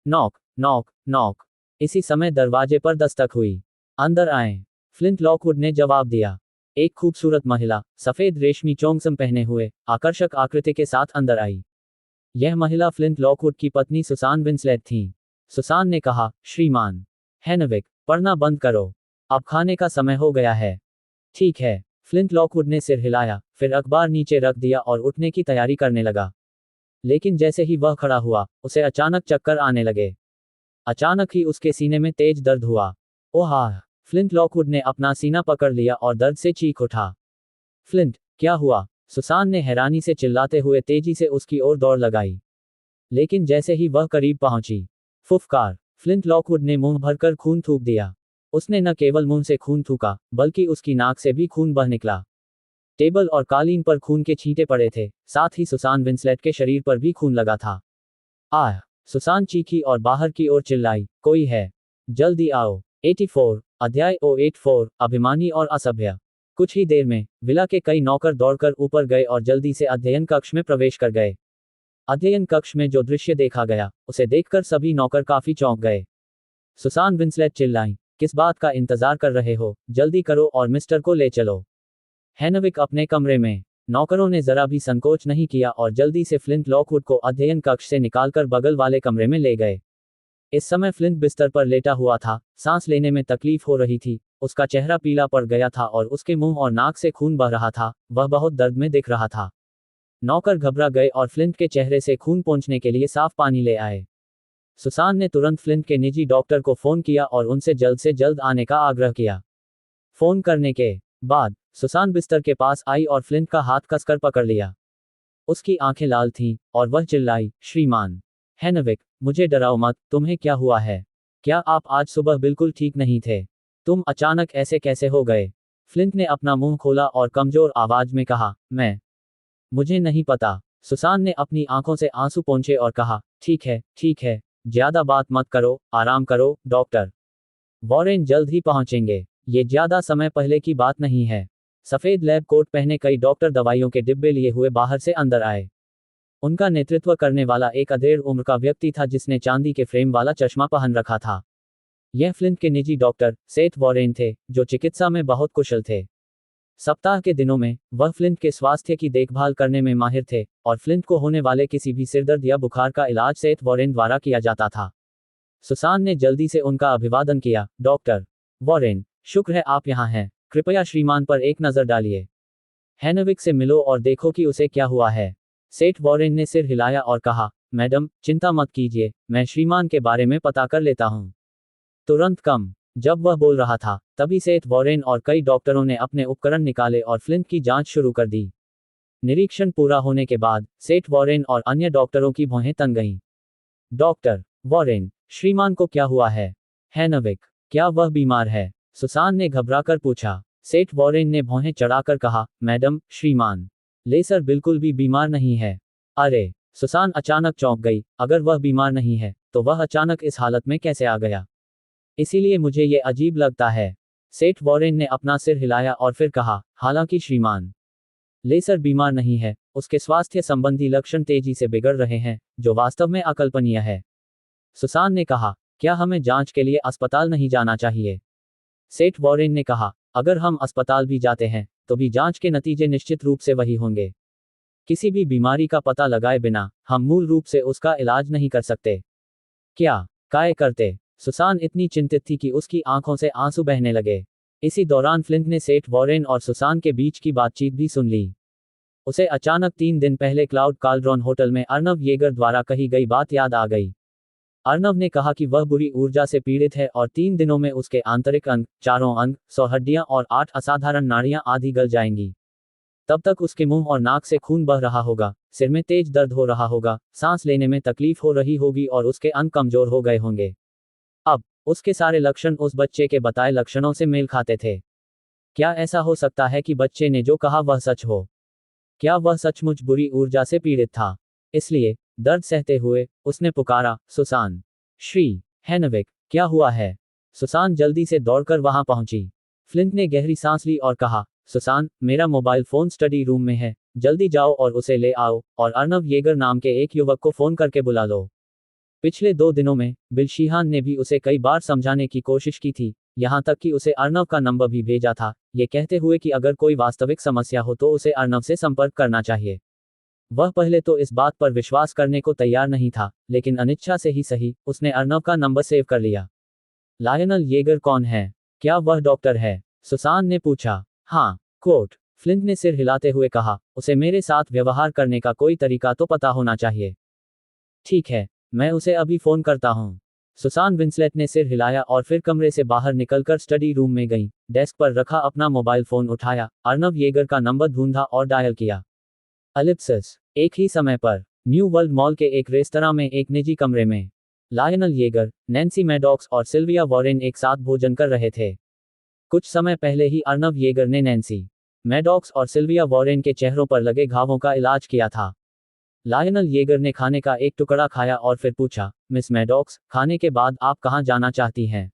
Knock knock knock. इसी समय दरवाजे पर दस्तक हुई। अंदर आएं, फ्लिंट लॉकवुड ने जवाब दिया। एक खूबसूरत महिला सफेद रेशमी चोंगसम पहने हुए आकर्षक आकृति के साथ अंदर आई। यह महिला फ्लिंट लॉकवुड की पत्नी सुसान विंसलेट थी। सुसान ने कहा, श्रीमान हेनविक, पढ़ना बंद करो। अब खाने का समय हो गया है। ठीक है, फ्लिंट लॉकवुड ने सिर हिलाया, फिर अखबार नीचे रख दिया और उठने की तैयारी करने लगा। लेकिन जैसे ही वह खड़ा हुआ, उसे अचानक चक्कर आने लगे। अचानक ही उसके सीने में तेज दर्द हुआ। ओह! फ्लिंट लॉकवुड ने अपना सीना पकड़ लिया और दर्द से चीख उठा। फ्लिंट, क्या हुआ? सुसान ने हैरानी से चिल्लाते हुए तेजी से उसकी ओर दौड़ लगाई। लेकिन जैसे ही वह करीब पहुंची, फुफकार, फ्लिंट लॉकवुड ने मुंह भरकर खून थूक दिया। उसने न केवल मुंह से खून थूका, बल्कि उसकी नाक से भी खून बह निकला। टेबल और कालीन पर खून के छींटे पड़े थे, साथ ही सुसान विंसलेट के शरीर पर भी खून लगा था। आह! सुसान चीखी और बाहर की ओर चिल्लाई, कोई है? जल्दी आओ। 84, अध्याय 084, अभिमानी और असभ्य। कुछ ही देर में विला के कई नौकर दौड़कर ऊपर गए और जल्दी से अध्ययन कक्ष में प्रवेश कर गए। अध्ययन कक्ष में जो दृश्य देखा गया, उसे देखकर सभी नौकर काफी चौंक गए। सुसान विंसलेट चिल्लाई, किस बात का इंतजार कर रहे हो? जल्दी करो और मिस्टर को ले चलो। हेनविक अपने कमरे में। नौकरों ने जरा भी संकोच नहीं किया और जल्दी से फ्लिंट लॉकवुड को अध्ययन कक्ष से निकालकर बगल वाले कमरे में ले गए। इस समय फ्लिंट बिस्तर पर लेटा हुआ था, सांस लेने में तकलीफ हो रही थी, उसका चेहरा पीला पड़ गया था और उसके मुंह और नाक से खून बह रहा था, वह बहुत दर्द में दिख रहा था। नौकर घबरा गए और फ्लिंट के चेहरे से खून पोंछने के लिए साफ पानी ले आए। सुसान ने तुरंत फ्लिंट के निजी डॉक्टर को फोन किया और उनसे जल्द से जल्द आने का आग्रह किया। फोन करने के बाद सुसान बिस्तर के पास आई और फ्लिंट का हाथ कसकर पकड़ लिया। उसकी आंखें लाल थीं और वह चिल्लाई, श्रीमान हेनविक, मुझे डराओ मत। तुम्हें क्या हुआ है? क्या आप आज सुबह बिल्कुल ठीक नहीं थे? तुम अचानक ऐसे कैसे हो गए? फ्लिंट ने अपना मुंह खोला और कमजोर आवाज में कहा, मुझे नहीं पता। सुसान ने अपनी आंखों से आंसू पोंछे और कहा, ठीक है, ज्यादा बात मत करो, आराम करो, डॉक्टर वॉरेन जल्द ही पहुंचेंगे। ये ज्यादा समय पहले की बात नहीं है। सफेद लैब कोट पहने कई डॉक्टर दवाइयों के डिब्बे लिए हुए बाहर से अंदर आए। उनका नेतृत्व करने वाला एक अधेड़ उम्र का व्यक्ति था जिसने चांदी के फ्रेम वाला चश्मा पहन रखा था। यह फ्लिंट के निजी डॉक्टर सेथ वॉरेन थे, जो चिकित्सा में बहुत कुशल थे। सप्ताह के दिनों में वह फ्लिंट के स्वास्थ्य की देखभाल करने में माहिर थे और फ्लिंट को होने वाले किसी भी सिरदर्द या बुखार का इलाज सेथ वॉरेन द्वारा किया जाता था। सुसान ने जल्दी से उनका अभिवादन किया, डॉक्टर वॉरेन, शुक्र है आप यहाँ हैं। कृपया श्रीमान पर एक नज़र डालिए। हेनविक से मिलो और देखो कि उसे क्या हुआ है। सेठ वॉरेन ने सिर हिलाया और कहा, मैडम, चिंता मत कीजिए, मैं श्रीमान के बारे में पता कर लेता हूँ। तुरंत कम। जब वह बोल रहा था, तभी सेठ वॉरेन और कई डॉक्टरों ने अपने उपकरण निकाले और फ्लिंट की जांच शुरू कर दी। निरीक्षण पूरा होने के बाद सेठ वॉरेन और अन्य डॉक्टरों की भौहें तन गईं। डॉक्टर वॉरेन, श्रीमान को क्या हुआ है? हैनविक, क्या वह बीमार है? सुसान ने घबराकर पूछा। सेठ वॉरेन ने भौहें चढ़ाकर कहा, मैडम, श्रीमान लेसर बिल्कुल भी बीमार नहीं है। अरे! सुसान अचानक चौंक गई। अगर वह बीमार नहीं है, तो वह अचानक इस हालत में कैसे आ गया? इसीलिए मुझे ये अजीब लगता है। सेठ वॉरेन ने अपना सिर हिलाया और फिर कहा, हालांकि श्रीमान लेसर बीमार नहीं है, उसके स्वास्थ्य संबंधी लक्षण तेजी से बिगड़ रहे हैं, जो वास्तव में अकल्पनीय है। सुसान ने कहा, क्या हमें जांच के लिए अस्पताल नहीं जाना चाहिए? सेठ वॉरेन ने कहा, अगर हम अस्पताल भी जाते हैं, तो भी जांच के नतीजे निश्चित रूप से वही होंगे। किसी भी बीमारी का पता लगाए बिना हम मूल रूप से उसका इलाज नहीं कर सकते। क्या काय करते? सुसान इतनी चिंतित थी कि उसकी आंखों से आंसू बहने लगे। इसी दौरान फ्लिंट ने सेठ वॉरेन और सुसान के बीच की बातचीत भी सुन ली। उसे अचानक 3 दिन पहले क्लाउड काल्ड्रॉन होटल में अर्नव येगर द्वारा कही गई बात याद आ गई। अर्नव ने कहा कि वह बुरी ऊर्जा से पीड़ित है और 3 दिनों में उसके आंतरिक अंग, 4 अंग, 100 हड्डियां और 8 असाधारण नाड़ियां आदि गल जाएंगी। तब तक उसके मुंह और नाक से खून बह रहा होगा, सिर में तेज दर्द हो रहा होगा, सांस लेने में तकलीफ हो रही होगी और उसके अंग कमजोर हो गए होंगे। अब उसके सारे लक्षण उस बच्चे के बताए लक्षणों से मेल खाते थे। क्या ऐसा हो सकता है कि बच्चे ने जो कहा वह सच हो? क्या वह सचमुच बुरी ऊर्जा से पीड़ित था? इसलिए दर्द सहते हुए उसने पुकारा, सुसान। श्री हैनविक, क्या हुआ है? सुसान जल्दी से दौड़कर वहां पहुंची। फ्लिंट ने गहरी सांस ली और कहा, सुसान, मेरा मोबाइल फोन स्टडी रूम में है, जल्दी जाओ और उसे ले आओ, और अर्नव येगर नाम के एक युवक को फोन करके बुला लो। पिछले 2 दिनों में बिल शीहान ने भी उसे कई बार समझाने की कोशिश की थी, यहां तक कि उसे अर्नव का नंबर भी भेजा था, ये कहते हुए कि अगर कोई वास्तविक समस्या हो तो उसे अर्नव से संपर्क करना चाहिए। वह पहले तो इस बात पर विश्वास करने को तैयार नहीं था, लेकिन अनिच्छा से ही सही, उसने अर्नव का नंबर सेव कर लिया। लायनल येगर कौन है? क्या वह डॉक्टर है? सुसान ने पूछा। हाँ, कोट। फ्लिंट ने सिर हिलाते हुए कहा, उसे मेरे साथ व्यवहार करने का कोई तरीका तो पता होना चाहिए। ठीक है, मैं उसे अभी फोन करता हूँ। सुसान विंसलेट ने सिर हिलाया और फिर कमरे से बाहर निकलकर स्टडी रूम में गई, डेस्क पर रखा अपना मोबाइल फोन उठाया, अर्नव येगर का नंबर ढूंढा और डायल किया। एलिप्सिस। एक ही समय पर न्यू वर्ल्ड मॉल के एक रेस्तरां में एक निजी कमरे में लायनल येगर, नैन्सी मैडॉक्स और सिल्विया वॉरेन एक साथ भोजन कर रहे थे। कुछ समय पहले ही अर्नव येगर ने नैन्सी मैडॉक्स और सिल्विया वॉरेन के चेहरों पर लगे घावों का इलाज किया था। लायनल येगर ने खाने का एक टुकड़ा खाया और फिर पूछा, मिस मैडॉक्स, खाने के बाद आप कहाँ जाना चाहती हैं?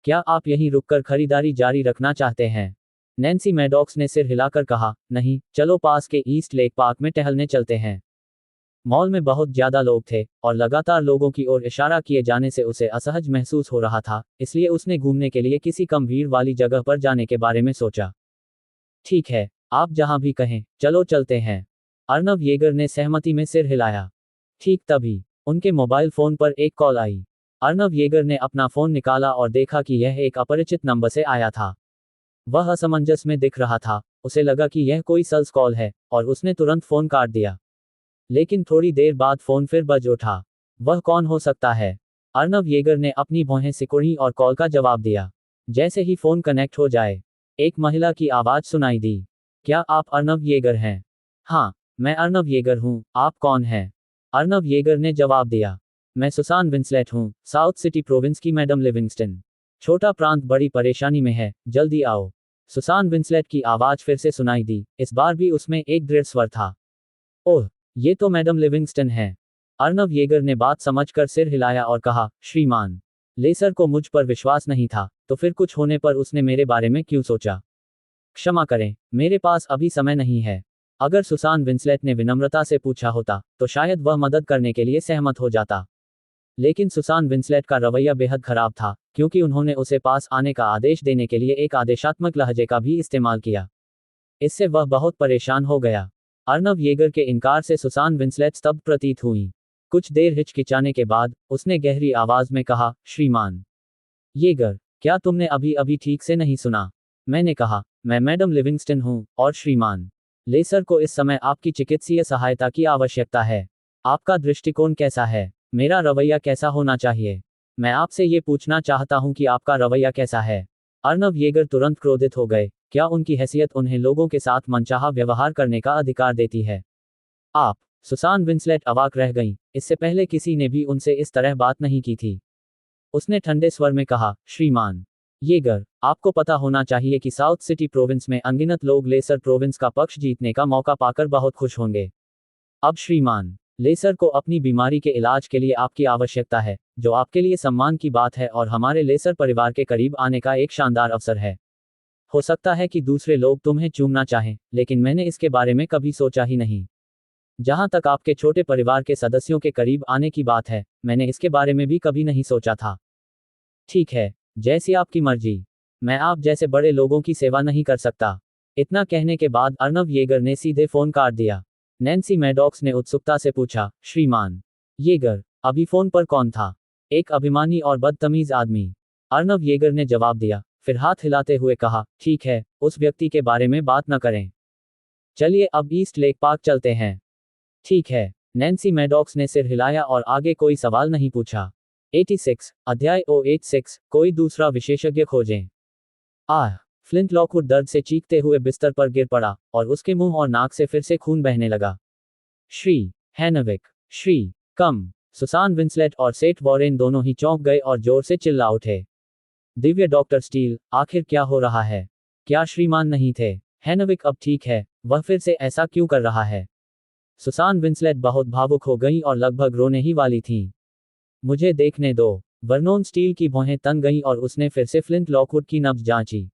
क्या आप यहीं रुककर खरीदारी जारी रखना चाहते हैं? नैन्सी मैडॉक्स ने सिर हिलाकर कहा, नहीं, चलो पास के ईस्ट लेक पार्क में टहलने चलते हैं। मॉल में बहुत ज्यादा लोग थे, और लगातार लोगों की ओर इशारा किए जाने से उसे असहज महसूस हो रहा था, इसलिए उसने घूमने के लिए किसी कम भीड़ वाली जगह पर जाने के बारे में सोचा। ठीक है, आप जहां भी कहें, चलो चलते हैं। अर्नव येगर ने सहमति में सिर हिलाया। ठीक तभी उनके मोबाइल फोन पर एक कॉल आई। अर्नव येगर ने अपना फोन निकाला और देखा कि यह एक अपरिचित नंबर से आया था। वह असमंजस में दिख रहा था, उसे लगा कि यह कोई सेल्स कॉल है, और उसने तुरंत फोन काट दिया। लेकिन थोड़ी देर बाद फोन फिर बज उठा। वह कौन हो सकता है? अर्नव येगर ने अपनी भौहें सिकुड़ी और कॉल का जवाब दिया। जैसे ही फोन कनेक्ट हो जाए, एक महिला की आवाज सुनाई दी। क्या आप अर्नव येगर हैं? हाँ, मैं अर्नव येगर हूँ, आप कौन हैं? अर्नव येगर ने जवाब दिया, मैं सुसान विंसलेट हूँ, साउथ सिटी प्रोविंस की मैडम लिविंगस्टन। छोटा प्रांत बड़ी परेशानी में है, जल्दी आओ। सुसान विंसलेट की आवाज फिर से सुनाई दी, इस बार भी उसमें एक दृढ़ स्वर था। ओह, ये तो मैडम लिविंगस्टन है। अर्नव येगर ने बात समझकर सिर हिलाया और कहा, श्रीमान लेसर को मुझ पर विश्वास नहीं था, तो फिर कुछ होने पर उसने मेरे बारे में क्यों सोचा? क्षमा करें, मेरे पास अभी समय नहीं है। अगर सुसान विंसलेट ने विनम्रता से पूछा होता, तो शायद वह मदद करने के लिए सहमत हो जाता। लेकिन सुसान विंसलेट का रवैया बेहद खराब था, क्योंकि उन्होंने उसे पास आने का आदेश देने के लिए एक आदेशात्मक लहजे का भी इस्तेमाल किया। इससे वह बहुत परेशान हो गया। अर्नव येगर के इनकार से सुसान विंसलेट स्तब्ध प्रतीत हुई। कुछ देर हिचकिचाने के बाद उसने गहरी आवाज में कहा, श्रीमान येगर, क्या तुमने अभी अभी ठीक से नहीं सुना? मैंने कहा, मैं मैडम लिविंगस्टन हूं, और श्रीमान लेसर को इस समय आपकी चिकित्सीय सहायता की आवश्यकता है। आपका दृष्टिकोण कैसा है? मेरा रवैया कैसा होना चाहिए? मैं आपसे ये पूछना चाहता हूं कि आपका रवैया कैसा है? अर्नव येगर तुरंत क्रोधित हो गए, क्या उनकी हैसियत उन्हें लोगों के साथ मनचाहा व्यवहार करने का अधिकार देती है? आप। सुसान विंसलेट अवाक रह गईं, इससे पहले किसी ने भी उनसे इस तरह बात नहीं की थी। उसने ठंडे स्वर में कहा, श्रीमान येगर, आपको पता होना चाहिए कि साउथ सिटी प्रोविंस में अनगिनत लोग लेसर प्रोविंस का पक्ष जीतने का मौका पाकर बहुत खुश होंगे। अब श्रीमान, लेसर को अपनी बीमारी के इलाज के लिए आपकी आवश्यकता है, जो आपके लिए सम्मान की बात है और हमारे लेसर परिवार के करीब आने का एक शानदार अवसर है। हो सकता है कि दूसरे लोग तुम्हें चूमना चाहें, लेकिन मैंने इसके बारे में कभी सोचा ही नहीं। जहां तक आपके छोटे परिवार के सदस्यों के करीब आने की बात है, मैंने इसके बारे में भी कभी नहीं सोचा था। ठीक है, जैसी आपकी मर्जी। मैं आप जैसे बड़े लोगों की सेवा नहीं कर सकता। इतना कहने के बाद अर्नव येगर ने सीधे फोन काट दिया। नैन्सी मैडॉक्स ने उत्सुकता से पूछा, श्रीमान येगर, अभी फोन पर कौन था? एक अभिमानी और बदतमीज आदमी। अर्नव येगर ने जवाब दिया, फिर हाथ हिलाते हुए कहा, ठीक है, उस व्यक्ति के बारे में बात न करें। चलिए अब ईस्ट लेक पार्क चलते हैं। ठीक है। नैन्सी मैडॉक्स ने सिर हिलाया और आगे कोई सवाल नहीं पूछा। 86, अध्याय 086, कोई दूसरा विशेषज्ञ खोजें। आह। फ्लिंट लॉकवुड दर्द से चीखते हुए बिस्तर पर गिर पड़ा, और उसके मुंह और नाक से फिर से खून बहने लगा। श्री हैनविक, श्री कम। सुसान विंसलेट और सेठ वॉरेन दोनों ही चौंक गए और जोर से चिल्ला उठे। दिव्य डॉक्टर स्टील, आखिर क्या हो रहा है? क्या श्रीमान नहीं थे? हैनविक अब ठीक है, वह फिर से ऐसा क्यों कर रहा है? सुसान विंसलेट बहुत भावुक हो गई और लगभग रोने ही वाली थीं। मुझे देखने दो। वर्नोन स्टील की भौहें तन गईं और उसने फिर से फ्लिंट लॉकवुड की नब्ज जांची।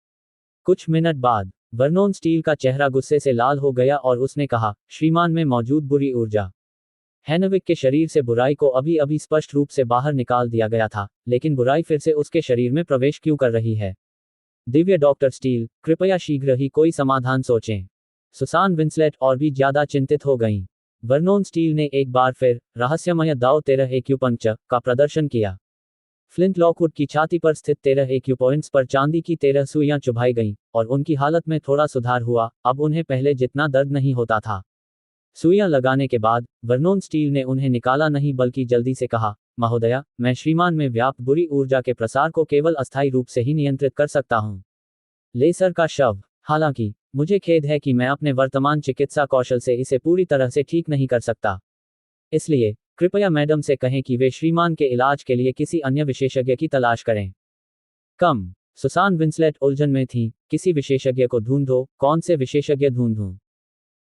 कुछ मिनट बाद वर्नोन स्टील का चेहरा गुस्से से लाल हो गया और उसने कहा, श्रीमान में मौजूद बुरी ऊर्जा। हैनविक के शरीर से बुराई को अभी अभी स्पष्ट रूप से बाहर निकाल दिया गया था, लेकिन बुराई फिर से उसके शरीर में प्रवेश क्यों कर रही है? दिव्य डॉक्टर स्टील, कृपया शीघ्र ही कोई समाधान सोचें। सुसान विंसलेट और भी ज्यादा चिंतित हो गईं। वर्नोन स्टील ने एक बार फिर रहस्यमय दाव 13 एक्यूपंक्चर का प्रदर्शन किया। फ्लिंट लॉकवुड की छाती पर स्थित 13 एक्यूपॉइंट्स पर चांदी की 13 सुइयां चुभाई गईं, और उनकी हालत में थोड़ा सुधार हुआ, अब उन्हें पहले जितना दर्द नहीं होता था। सुइयां लगाने के बाद वर्नोन स्टील ने उन्हें निकाला नहीं बल्कि जल्दी से कहा, महोदया, मैं श्रीमान में व्याप्त बुरी ऊर्जा के प्रसार को केवल अस्थायी रूप से ही नियंत्रित कर सकता हूं। लेसर का शव। हालांकि मुझे खेद है कि मैं अपने वर्तमान चिकित्सा कौशल से इसे पूरी तरह से ठीक नहीं कर सकता। इसलिए कृपया मैडम से कहें कि वे श्रीमान के इलाज के लिए किसी अन्य विशेषज्ञ की तलाश करें। कम। सुसान विंसलेट उलझन में थी। किसी विशेषज्ञ को ढूंढो, कौन से विशेषज्ञ ढूंढूं?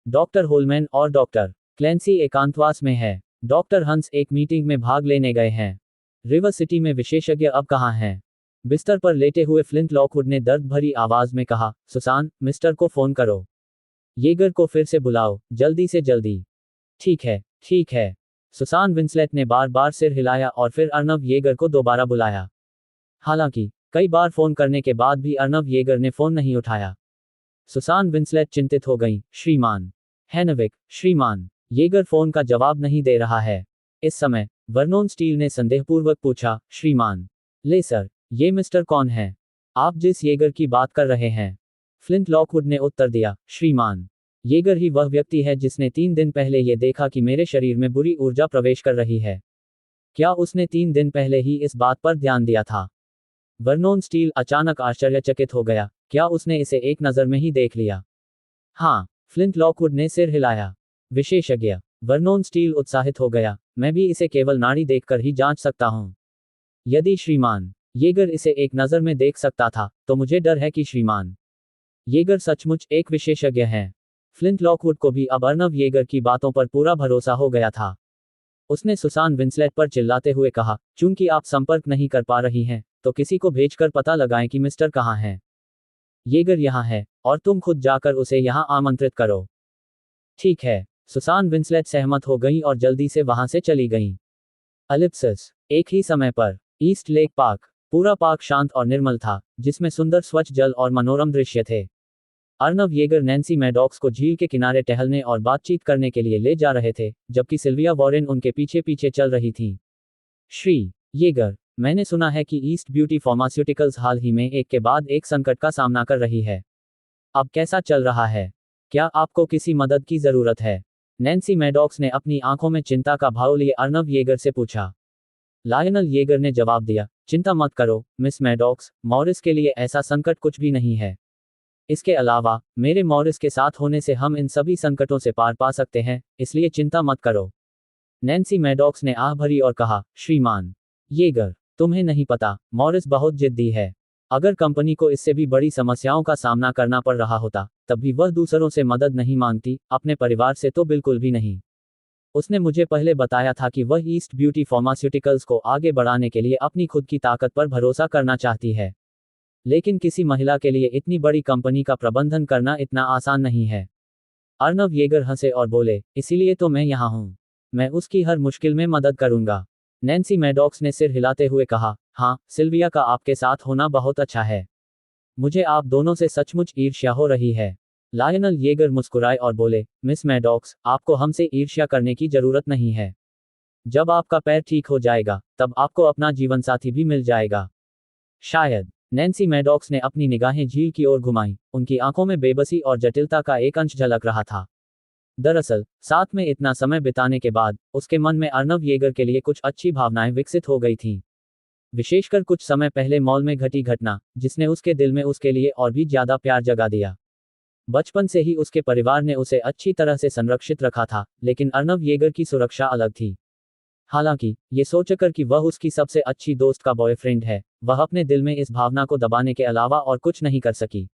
डॉक्टर होलमैन और डॉक्टर क्लेंसी एकांतवास में है। डॉक्टर हंस एक मीटिंग में भाग लेने गए हैं। रिवर सिटी में विशेषज्ञ अब कहाँ हैं? बिस्तर पर लेटे हुए फ्लिंट लॉकवुड ने दर्द भरी आवाज में कहा, सुसान, मिस्टर को फोन करो। येगर को फिर से बुलाओ, जल्दी से जल्दी। ठीक है, ठीक है। सुसान विंसलेट ने बार बार सिर हिलाया और फिर अर्नव येगर को दोबारा बुलाया। हालांकि कई बार फोन करने के बाद भी अर्नव येगर ने फोन नहीं उठाया। सुसान विंसलेट चिंतित हो गई। श्रीमान हैनविक, श्रीमान येगर फोन का जवाब नहीं दे रहा है। इस समय वर्नोन स्टील ने संदेहपूर्वक पूछा, श्रीमान लेसर, ये मिस्टर कौन है? आप जिस येगर की बात कर रहे हैं? फ्लिंट लॉकवुड ने उत्तर दिया, श्रीमान येगर ही वह व्यक्ति है जिसने 3 दिन पहले ये देखा कि मेरे शरीर में बुरी ऊर्जा प्रवेश कर रही है। क्या उसने 3 दिन पहले ही इस बात पर ध्यान दिया था? वर्नोन स्टील अचानक आश्चर्यचकित हो गया। क्या उसने इसे एक नज़र में ही देख लिया? हाँ। फ्लिंट लॉकवुड ने सिर हिलाया। विशेषज्ञ। वर्नोन स्टील उत्साहित हो गया। मैं भी इसे केवल नाड़ी देखकर ही जांच सकता हूं। यदि श्रीमान येगर इसे एक नज़र में देख सकता था, तो मुझे डर है कि श्रीमान येगर सचमुच एक विशेषज्ञ हैं। फ्लिंट लॉकवुड को भी अब अर्नव येगर की बातों पर पूरा भरोसा हो गया था। उसने सुसान विंसलेट पर चिल्लाते हुए कहा, चूंकि आप संपर्क नहीं कर पा रही हैं, तो किसी को भेजकर पता लगाएं कि मिस्टर कहाँ हैं। येगर यहाँ है, और तुम खुद जाकर उसे यहाँ आमंत्रित करो। ठीक है। सुसान विंसलेट सहमत हो गई और जल्दी से वहां से चली गईं। एलिप्सिस। एक ही समय पर ईस्ट लेक पार्क। पूरा पार्क शांत और निर्मल था, जिसमें सुंदर स्वच्छ जल और मनोरम दृश्य थे। अर्नव येगर नैन्सी मैडॉक्स को झील के किनारे टहलने और बातचीत करने के लिए ले जा रहे थे, जबकि सिल्विया वॉरेन उनके पीछे पीछे चल रही थीं। श्री येगर, मैंने सुना है कि ईस्ट ब्यूटी फार्मास्यूटिकल्स हाल ही में एक के बाद एक संकट का सामना कर रही है। अब कैसा चल रहा है? क्या आपको किसी मदद की जरूरत है? नैन्सी मैडॉक्स ने अपनी आंखों में चिंता का भाव लिए अर्नव येगर से पूछा। लायनल येगर ने जवाब दिया, चिंता मत करो मिस मैडॉक्स, मॉरिस के लिए ऐसा संकट कुछ भी नहीं है। इसके अलावा मेरे मॉरिस के साथ होने से हम इन सभी संकटों से पार पा सकते हैं, इसलिए चिंता मत करो। नैन्सी मैडॉक्स ने आह भरी और कहा, श्रीमान येगर, तुम्हें नहीं पता, मॉरिस बहुत जिद्दी है। अगर कंपनी को इससे भी बड़ी समस्याओं का सामना करना पड़ रहा होता, तब भी वह दूसरों से मदद नहीं मांगती, अपने परिवार से तो बिल्कुल भी नहीं। उसने मुझे पहले बताया था कि वह ईस्ट ब्यूटी फार्मास्यूटिकल्स को आगे बढ़ाने के लिए अपनी खुद की ताकत पर भरोसा करना चाहती है। लेकिन किसी महिला के लिए इतनी बड़ी कंपनी का प्रबंधन करना इतना आसान नहीं है। अर्नव येगर हंसे और बोले, इसीलिए तो मैं यहाँ हूँ। मैं उसकी हर मुश्किल में मदद करूंगा। नैन्सी मैडॉक्स ने सिर हिलाते हुए कहा, हाँ, सिल्विया का आपके साथ होना बहुत अच्छा है। मुझे आप दोनों से सचमुच ईर्ष्या हो रही है। लायनल येगर मुस्कुराए और बोले, मिस मैडॉक्स, आपको हमसे ईर्ष्या करने की जरूरत नहीं है। जब आपका पैर ठीक हो जाएगा, तब आपको अपना जीवनसाथी भी मिल जाएगा। शायद। नैन्सी मैडॉक्स ने अपनी निगाहें झील की ओर घुमाई, उनकी आंखों में बेबसी और जटिलता का एक अंश झलक रहा था। दरअसल, साथ में इतना समय बिताने के बाद, उसके मन में अर्नव येगर के लिए कुछ अच्छी भावनाएं विकसित हो गई थीं। विशेषकर कुछ समय पहले मॉल में घटी घटना, जिसने उसके दिल में उसके लिए और भी ज्यादा प्यार जगा दिया। बचपन से ही उसके परिवार ने उसे अच्छी तरह से संरक्षित रखा था, लेकिन अर्नव येगर की सुरक्षा अलग थी। हालांकि, ये सोचकर कि वह उसकी सबसे अच्छी दोस्त का बॉयफ्रेंड है, वह अपने दिल में इस भावना को दबाने के अलावा और कुछ नहीं कर सकी।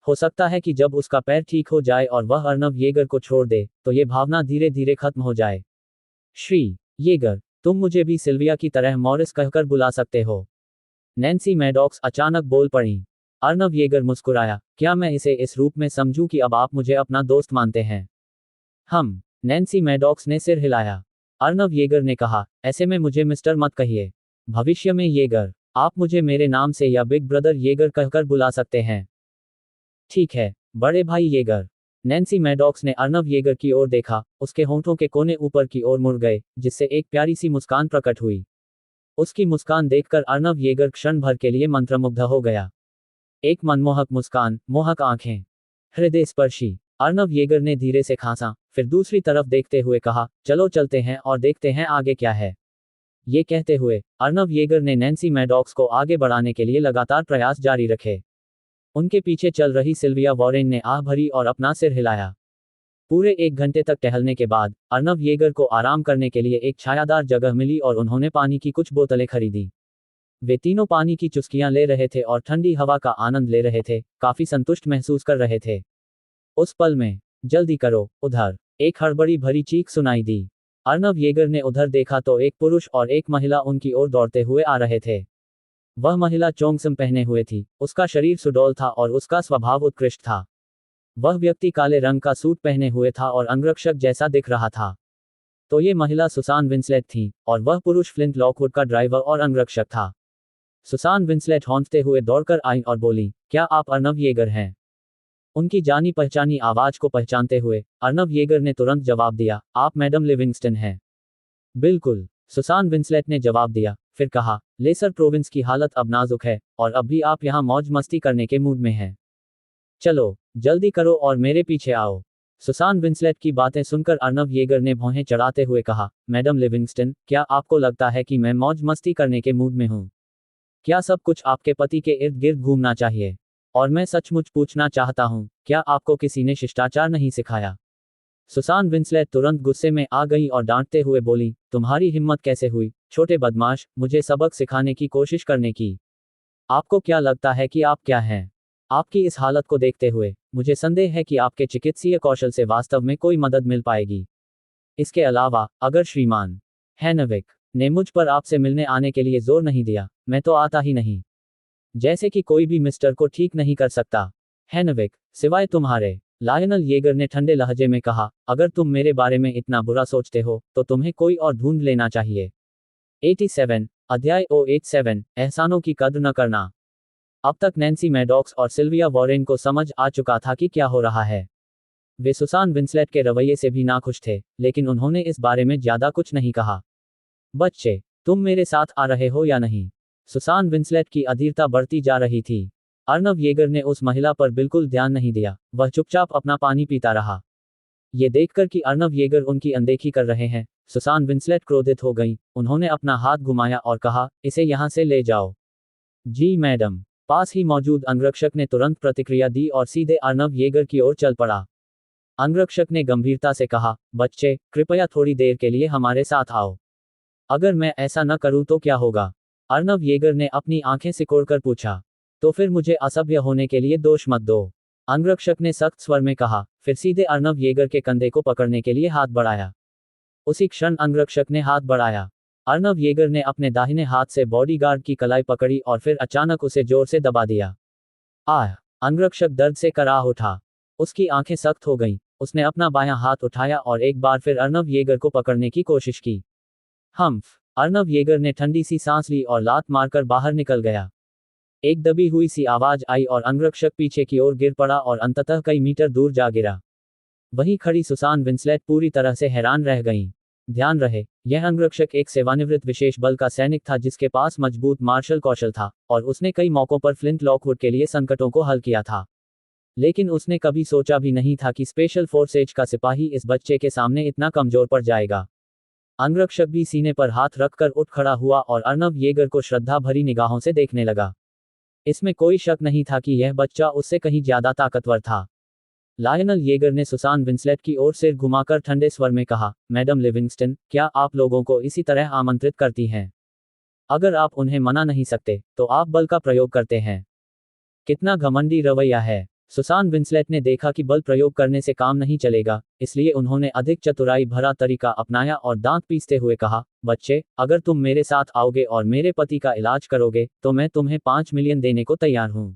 हो सकता है कि जब उसका पैर ठीक हो जाए और वह अर्नव येगर को छोड़ दे, तो ये भावना धीरे धीरे खत्म हो जाए। श्री येगर, तुम मुझे भी सिल्विया की तरह मॉरिस कहकर बुला सकते हो। नैन्सी मैडॉक्स अचानक बोल पड़ी। अर्नव येगर मुस्कुराया, क्या मैं इसे इस रूप में समझूं कि अब आप मुझे अपना दोस्त मानते हैं? नैन्सी मैडॉक्स ने सिर हिलाया। अर्नव येगर ने कहा, ऐसे में मुझे मिस्टर मत कहिए। भविष्य में येगर, आप मुझे मेरे नाम से या बिग ब्रदर येगर कहकर बुला सकते हैं। ठीक है, बड़े भाई येगर। नैन्सी मैडॉक्स ने अर्नव येगर की ओर देखा, उसके होंठों के कोने ऊपर की ओर मुड़ गए, जिससे एक प्यारी सी मुस्कान प्रकट हुई। उसकी मुस्कान देखकर अर्नव येगर क्षण भर के लिए मंत्रमुग्ध हो गया। एक मनमोहक मुस्कान, मोहक आंखें, हृदय स्पर्शी। अर्नव येगर ने धीरे से खांसा, फिर दूसरी तरफ देखते हुए कहा, चलो चलते हैं और देखते हैं आगे क्या है। ये कहते हुए, अर्नव येगर ने नैन्सी मैडॉक्स को आगे बढ़ाने के लिए लगातार प्रयास जारी रखे। उनके पीछे चल रही सिल्विया वॉरेन ने आह भरी और अपना सिर हिलाया। पूरे 1 घंटे तक टहलने के बाद, अर्नव येगर को आराम करने के लिए एक छायादार जगह मिली और उन्होंने पानी की कुछ बोतलें खरीदी। वे तीनों पानी की चुस्कियां ले रहे थे और ठंडी हवा का आनंद ले रहे थे, काफी संतुष्ट महसूस कर रहे थे। उस पल में, जल्दी करो, उधर, एक हड़बड़ी भरी चीख सुनाई दी। अर्नव येगर ने उधर देखा तो एक पुरुष और एक महिला उनकी ओर दौड़ते हुए आ रहे थे। वह महिला चोंगसम पहने हुए थी, उसका शरीर सुडौल था और उसका स्वभाव उत्कृष्ट था। वह व्यक्ति काले रंग का सूट पहने हुए था और अंगरक्षक जैसा दिख रहा था। तो ये महिला सुसान विंसलेट थी, और वह पुरुष फ्लिंट लॉकवुड का ड्राइवर और अंगरक्षक था। सुसान विंसलेट हौंकते हुए दौड़कर आई और बोली, क्या आप अर्नव येगर हैं? उनकी जानी पहचानी आवाज को पहचानते हुए, अर्नव येगर ने तुरंत जवाब दिया, आप मैडम लिविंगस्टन हैं। बिल्कुल, सुसान विंसलेट ने जवाब दिया, फिर कहा, लेसर प्रोविंस की हालत अब नाजुक है, और अब भी आप यहाँ मौज मस्ती करने के मूड में हैं। चलो, जल्दी करो और मेरे पीछे आओ। सुसान विंसलेट की बातें सुनकर अर्नव येगर ने भौहें चढ़ाते हुए कहा, मैडम लिविंगस्टन, क्या आपको लगता है कि मैं मौज मस्ती करने के मूड में हूँ? क्या सब कुछ आपके पति के इर्द गिर्द घूमना चाहिए? और मैं सचमुच पूछना चाहता हूँ, क्या आपको किसी ने शिष्टाचार नहीं सिखाया? सुसान विंसलेट तुरंत गुस्से में आ गई और डांटते हुए बोली, तुम्हारी हिम्मत कैसे हुई, छोटे बदमाश, मुझे सबक सिखाने की कोशिश करने की? आपको क्या लगता है कि आप क्या हैं? आपकी इस हालत को देखते हुए, मुझे संदेह है कि आपके चिकित्सीय कौशल से वास्तव में कोई मदद मिल पाएगी। इसके अलावा, अगर श्रीमान हैनविक ने मुझ पर आपसे मिलने आने के लिए जोर नहीं दिया, मैं तो आता ही नहीं। जैसे कि कोई भी मिस्टर को ठीक नहीं कर सकता। हैनविक, सिवाय तुम्हारे। लायनल येगर ने ठंडे लहजे में कहा, अगर तुम मेरे बारे में इतना बुरा सोचते हो, तो तुम्हें कोई और ढूंढ लेना चाहिए। 87, अध्याय 087, एहसानों की कद्र न करना। अब तक नैन्सी मैडॉक्स और सिल्विया वॉरेन को समझ आ चुका था कि क्या हो रहा है। वे सुसान विंसलेट के रवैये से भी नाखुश थे, लेकिन उन्होंने इस बारे में ज्यादा कुछ नहीं कहा। बच्चे, तुम मेरे साथ आ रहे हो या नहीं? सुसान विंसलेट की अधीरता बढ़ती जा रही थी। अर्नव येगर ने उस महिला पर बिल्कुल ध्यान नहीं दिया, वह चुपचाप अपना पानी पीता रहा। ये देखकर कि अर्नव येगर उनकी अनदेखी कर रहे हैं, सुसान विंसलेट क्रोधित हो गई। उन्होंने अपना हाथ घुमाया और कहा, इसे यहाँ से ले जाओ। जी मैडम। पास ही मौजूद अंगरक्षक ने तुरंत प्रतिक्रिया दी और सीधे अर्नव येगर की ओर चल पड़ा। अंगरक्षक ने गंभीरता से कहा, बच्चे, कृपया थोड़ी देर के लिए हमारे साथ आओ। अगर मैं ऐसा न करूं तो क्या होगा? अर्नव येगर ने अपनी आंखें सिकोड़कर पूछा। तो फिर मुझे असभ्य होने के लिए दोष मत दो, अंगरक्षक ने सख्त स्वर में कहा, फिर सीधे अर्नव येगर के कंधे को पकड़ने के लिए हाथ बढ़ाया। उसी क्षण अंगरक्षक ने हाथ बढ़ाया। अर्नव येगर ने अपने दाहिने हाथ से बॉडीगार्ड की कलाई पकड़ी और फिर अचानक उसे जोर से दबा दिया। आह! अंगरक्षक दर्द से कराह उठा। उसकी आंखें सख्त हो गईं। उसने अपना बायां हाथ उठाया और एक बार फिर अर्नव येगर को पकड़ने की कोशिश की। हम्फ! अर्नव येगर ने ठंडी सी सांस ली और लात मारकर बाहर निकल गया। एक दबी हुई सी आवाज आई और अंगरक्षक पीछे की ओर गिर पड़ा और अंततः कई मीटर दूर जा गिरा। वहीं खड़ी सुसान विंसलेट पूरी तरह से हैरान रह गईं। ध्यान रहे, यह अंगरक्षक एक सेवानिवृत्त विशेष बल का सैनिक था जिसके पास मजबूत मार्शल कौशल था, और उसने कई मौकों पर फ्लिंट लॉकवुड के लिए संकटों को हल किया था। लेकिन उसने कभी सोचा भी नहीं था कि स्पेशल फोर्सेज का सिपाही इस बच्चे के सामने इतना कमजोर पड़ जाएगा। अंगरक्षक भी सीने पर हाथ रखकर उठ खड़ा हुआ और अर्नव येगर को श्रद्धा भरी निगाहों से देखने लगा। इसमें कोई शक नहीं था कि यह बच्चा उससे कहीं ज्यादा ताकतवर था। लायनल येगर ने सुसान विंसलेट की ओर सिर घुमाकर ठंडे स्वर में कहा, मैडम लिविंगस्टन, क्या आप लोगों को इसी तरह आमंत्रित करती हैं? अगर आप उन्हें मना नहीं सकते, तो आप बल का प्रयोग करते हैं। कितना घमंडी रवैया है! सुसान विंसलेट ने देखा कि बल प्रयोग करने से काम नहीं चलेगा, इसलिए उन्होंने अधिक चतुराई भरा तरीका अपनाया और दांत पीसते हुए कहा, बच्चे, अगर तुम मेरे साथ आओगे और मेरे पति का इलाज करोगे, तो मैं तुम्हें 5 मिलियन देने को तैयार हूं।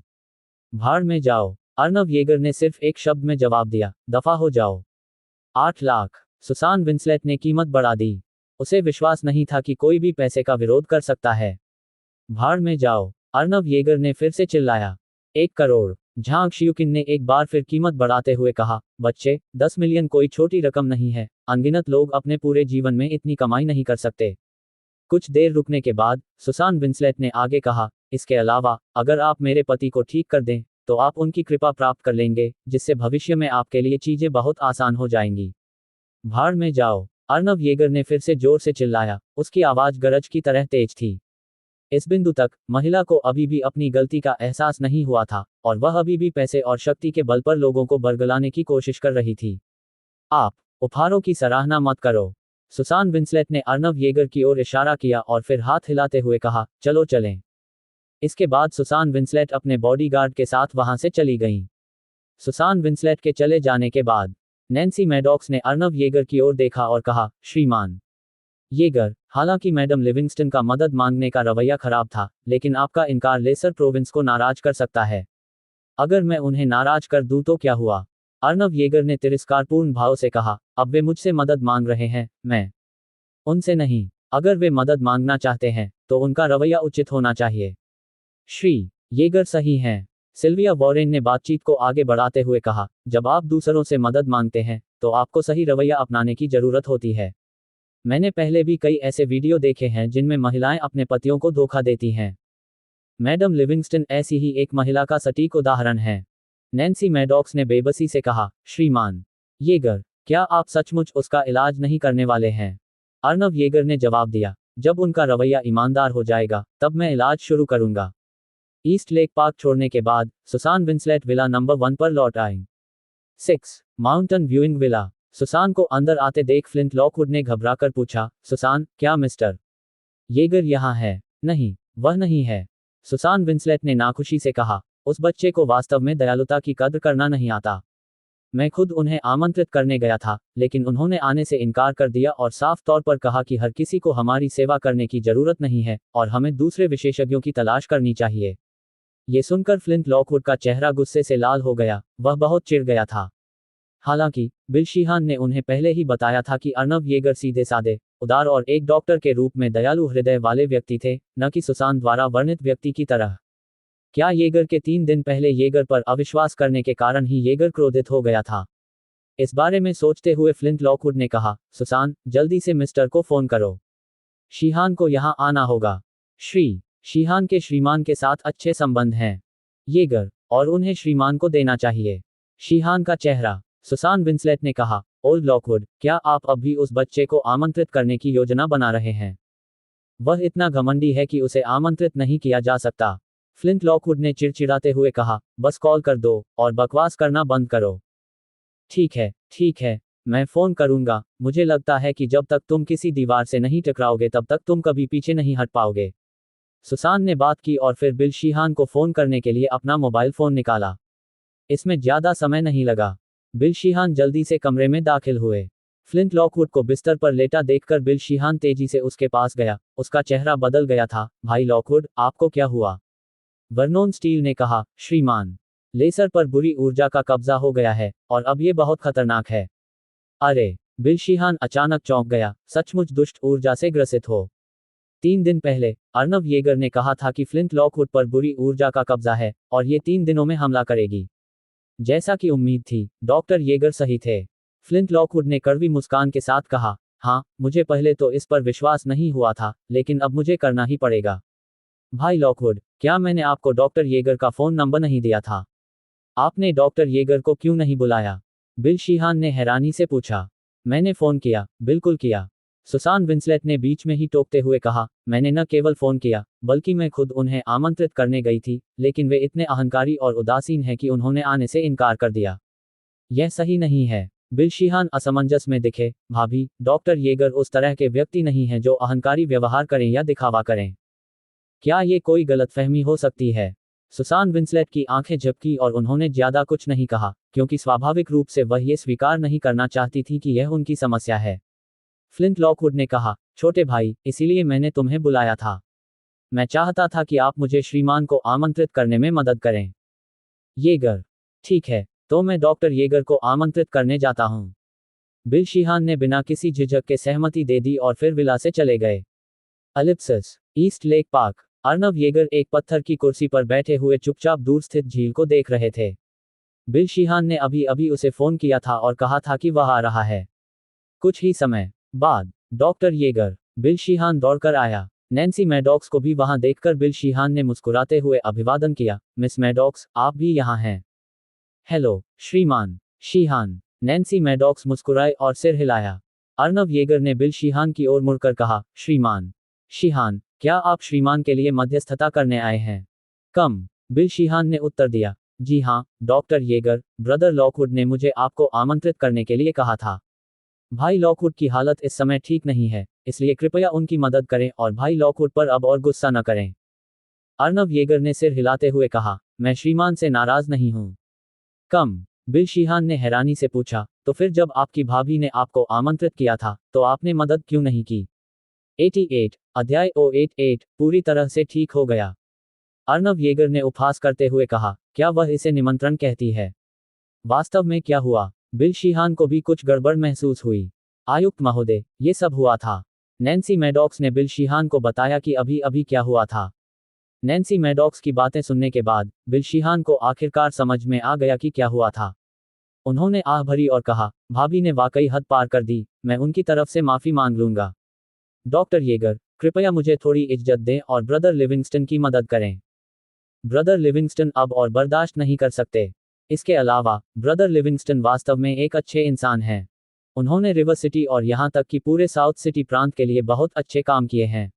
भाड़ में जाओ! अर्नव येगर ने सिर्फ एक शब्द में जवाब दिया, दफा हो जाओ। 8 लाख! सुसान विंसलेट ने कीमत बढ़ा दी। उसे विश्वास नहीं था कि कोई भी पैसे का विरोध कर सकता है। भाड़ में जाओ! अर्नव येगर ने फिर से चिल्लाया। 1 करोड़! झांग शियुकिन ने एक बार फिर कीमत बढ़ाते हुए कहा, बच्चे, 10 मिलियन कोई छोटी रकम नहीं है, अनगिनत लोग अपने पूरे जीवन में इतनी कमाई नहीं कर सकते। कुछ देर रुकने के बाद सुसान विंसलेट ने आगे कहा, इसके अलावा, अगर आप मेरे पति को ठीक कर दें, तो आप उनकी कृपा प्राप्त कर लेंगे, जिससे भविष्य में आपके लिए चीजें बहुत आसान हो जाएंगी। भाड़ में जाओ! अर्नव येगर ने फिर से जोर से चिल्लाया। उसकी आवाज गरज की तरह तेज थी। इस बिंदु तक महिला को अभी भी अपनी गलती का एहसास नहीं हुआ था, और वह अभी भी पैसे और शक्ति के बल पर लोगों को बरगलाने की कोशिश कर रही थी। आप उपहारों की सराहना मत करो! सुसान विंसलेट ने अर्नव येगर की ओर इशारा किया और फिर हाथ हिलाते हुए कहा, चलो चलें। इसके बाद सुसान विंसलेट अपने बॉडीगार्ड के साथ वहां से चली गईं। सुसान विंसलेट के चले जाने के बाद नैन्सी मैडॉक्स ने अर्नव येगर की ओर देखा और कहा, श्रीमान येगर, हालांकि मैडम लिविंगस्टन का मदद मांगने का रवैया खराब था, लेकिन आपका इनकार लेसर प्रोविंस को नाराज कर सकता है। अगर मैं उन्हें नाराज कर दूं तो क्या हुआ? अर्नव येगर ने तिरस्कारपूर्ण भाव से कहा, अब वे मुझसे मदद मांग रहे हैं, मैं उनसे नहीं। अगर वे मदद मांगना चाहते हैं, तो उनका रवैया उचित होना चाहिए। श्री येगर सही हैं। सिल्विया वॉरेन ने बातचीत को आगे बढ़ाते हुए कहा, जब आप दूसरों से मदद मांगते हैं, तो आपको सही रवैया अपनाने की जरूरत होती है। मैंने पहले भी कई ऐसे वीडियो देखे हैं जिनमें महिलाएं अपने पतियों को धोखा देती हैं। मैडम लिविंगस्टन ऐसी ही एक महिला का सटीक उदाहरण है। नैन्सी मैडॉक्स ने बेबसी से कहा, श्रीमान येगर, क्या आप सचमुच उसका इलाज नहीं करने वाले हैं? अर्नव येगर ने जवाब दिया, जब उनका रवैया ईमानदार हो जाएगा, तब मैं इलाज शुरू करूंगा। ईस्ट लेक पार्क छोड़ने के बाद सुसान विंसलेट विला नंबर 1 पर लौट आई। 6 माउंटेन व्यूइंग विला। सुसान को अंदर आते देख फ्लिंट लॉकवुड ने घबराकर पूछा, सुसान, क्या मिस्टर येगर यहाँ है? नहीं, वह नहीं है। सुसान विंसलेट ने नाखुशी से कहा, उस बच्चे को वास्तव में दयालुता की कद्र करना नहीं आता। मैं खुद उन्हें आमंत्रित करने गया था, लेकिन उन्होंने आने से इनकार कर दिया और साफ तौर पर कहा कि हर किसी को हमारी सेवा करने की जरूरत नहीं है, और हमें दूसरे विशेषज्ञों की तलाश करनी चाहिए। ये सुनकर फ्लिंट लॉकवुड का चेहरा गुस्से से लाल हो गया, वह बहुत चिढ़ गया था। हालांकि बिल शीहान ने उन्हें पहले ही बताया था कि अर्नव येगर सीधे साधे, उदार और एक डॉक्टर के रूप में दयालु हृदय वाले व्यक्ति थे, न कि सुसान द्वारा वर्णित व्यक्ति की तरह। क्या येगर के 3 दिन पहले येगर पर अविश्वास करने के कारण ही येगर क्रोधित हो गया था? इस बारे में सोचते हुए फ्लिंट लॉकवुड ने कहा, सुसान, जल्दी से मिस्टर को फोन करो। शीहान को यहाँ आना होगा। श्री शीहान के श्रीमान के साथ अच्छे संबंध हैं येगर, और उन्हें श्रीमान को देना चाहिए। शीहान का चेहरा। सुसान विंसलेट ने कहा, ओल्ड लॉकवुड, क्या आप अब भी उस बच्चे को आमंत्रित करने की योजना बना रहे हैं? वह इतना घमंडी है कि उसे आमंत्रित नहीं किया जा सकता। फ्लिंट लॉकवुड ने चिड़चिड़ाते हुए कहा, बस कॉल कर दो और बकवास करना बंद करो। ठीक है, मैं फोन करूंगा। मुझे लगता है कि जब तक तुम किसी दीवार से नहीं टकराओगे तब तक तुम कभी पीछे नहीं हट पाओगे। सुसान ने बात की और फिर बिल शीहान को फोन करने के लिए अपना मोबाइल फोन निकाला। इसमें ज्यादा समय नहीं लगा। बिल शीहान जल्दी से कमरे में दाखिल हुए। फ्लिंट लॉकवुड को बिस्तर पर लेटा देखकर बिल शीहान तेजी से उसके पास गया। उसका चेहरा बदल गया था। भाई लॉकवुड, आपको क्या हुआ? वर्नोन स्टील ने कहा, श्रीमान, लेसर पर बुरी ऊर्जा का कब्जा हो गया है और अब ये बहुत खतरनाक है। अरे! बिल शीहान अचानक चौंक गया। सचमुच दुष्ट ऊर्जा से ग्रसित हो। 3 दिन पहले अर्नव येगर ने कहा था कि फ्लिंट लॉकवुड पर बुरी ऊर्जा का कब्जा है और ये 3 दिनों में हमला करेगी। जैसा कि उम्मीद थी, डॉक्टर येगर सही थे। फ्लिंट लॉकवुड ने कड़वी मुस्कान के साथ कहा, हाँ, मुझे पहले तो इस पर विश्वास नहीं हुआ था, लेकिन अब मुझे करना ही पड़ेगा। भाई लॉकवुड, क्या मैंने आपको डॉक्टर येगर का फोन नंबर नहीं दिया था? आपने डॉक्टर येगर को क्यों नहीं बुलाया? बिल शीहान ने हैरानी से पूछा। मैंने फोन किया, बिल्कुल किया। सुसान विंसलेट ने बीच में ही टोकते हुए कहा, मैंने न केवल फोन किया, बल्कि मैं खुद उन्हें आमंत्रित करने गई थी, लेकिन वे इतने अहंकारी और उदासीन हैं कि उन्होंने आने से इनकार कर दिया। यह सही नहीं है। बिल शीहान असमंजस में दिखे। भाभी, डॉक्टर येगर उस तरह के व्यक्ति नहीं हैं जो अहंकारी व्यवहार करें या दिखावा करें। क्या ये कोई गलतफहमी हो सकती है? सुसान विंसलेट की आंखें झपकी और उन्होंने ज्यादा कुछ नहीं कहा, क्योंकि स्वाभाविक रूप से वह ये स्वीकार नहीं करना चाहती थी कि यह उनकी समस्या है। फ्लिंट लॉकवुड ने कहा, छोटे भाई, इसीलिए मैंने तुम्हें बुलाया था। मैं चाहता था कि आप मुझे श्रीमान को आमंत्रित करने में मदद करें। येगर, ठीक है, तो मैं डॉक्टर येगर को आमंत्रित करने जाता हूँ। बिल शीहान ने बिना किसी झिझक के सहमति दे दी और फिर विला से चले गए। Ellipsis, East Lake Park. Arnav Yeager एक पत्थर की कुर्सी पर बैठे हुए चुपचाप दूर स्थित झील को देख रहे थे। बिल शीहान ने अभी अभी उसे फोन किया था और कहा था कि वह आ रहा है। कुछ ही समय बाद डॉक्टर येगर। बिल शीहान दौड़कर आया। नैन्सी मैडॉक्स को भी वहां देखकर बिल शीहान ने मुस्कुराते हुए अभिवादन किया, मिस मैडॉक्स, आप भी यहाँ हैं। हेलो, श्रीमान शीहान। नैन्सी मैडॉक्स मुस्कुराए और सिर हिलाया। अर्नव येगर ने बिल शीहान की ओर मुड़कर कहा, श्रीमान शीहान, क्या आप श्रीमान के लिए मध्यस्थता करने आए हैं? कम, बिल शीहान ने उत्तर दिया। जी हाँ, डॉक्टर येगर, ब्रदर लॉकवुड ने मुझे आपको आमंत्रित करने के लिए कहा था। भाई लॉकवुड की हालत इस समय ठीक नहीं है, इसलिए कृपया उनकी मदद करें और भाई लॉकवुड पर अब और गुस्सा न करें। अर्नव येगर ने सिर हिलाते हुए कहा, मैं श्रीमान से नाराज नहीं हूं। कम, बिल शीहान ने हैरानी से पूछा, तो फिर जब आपकी भाभी ने आपको आमंत्रित किया था, तो आपने मदद क्यों नहीं की? 88, अध्याय 088, पूरी तरह से ठीक हो गया। अर्नव येगर ने उपहास करते हुए कहा, क्या वह इसे निमंत्रण कहती है? वास्तव में क्या हुआ? बिल शीहान को भी कुछ गड़बड़ महसूस हुई। आयुक्त महोदय, ये सब हुआ था। नैन्सी मैडॉक्स ने बिल शीहान को बताया कि अभी अभी क्या हुआ था। नैन्सी मैडॉक्स की बातें सुनने के बाद बिल शीहान को आखिरकार समझ में आ गया कि क्या हुआ था। उन्होंने आह भरी और कहा, भाभी ने वाकई हद पार कर दी, मैं उनकी तरफ से माफी मांग लूंगा। डॉक्टर येगर, कृपया मुझे थोड़ी इज्जत दें और ब्रदर लिविंगस्टन की मदद करें। ब्रदर लिविंगस्टन अब और बर्दाश्त नहीं कर सकते। इसके अलावा ब्रदर लिविंगस्टन वास्तव में एक अच्छे इंसान हैं। उन्होंने रिवर सिटी और यहाँ तक कि पूरे साउथ सिटी प्रांत के लिए बहुत अच्छे काम किए हैं।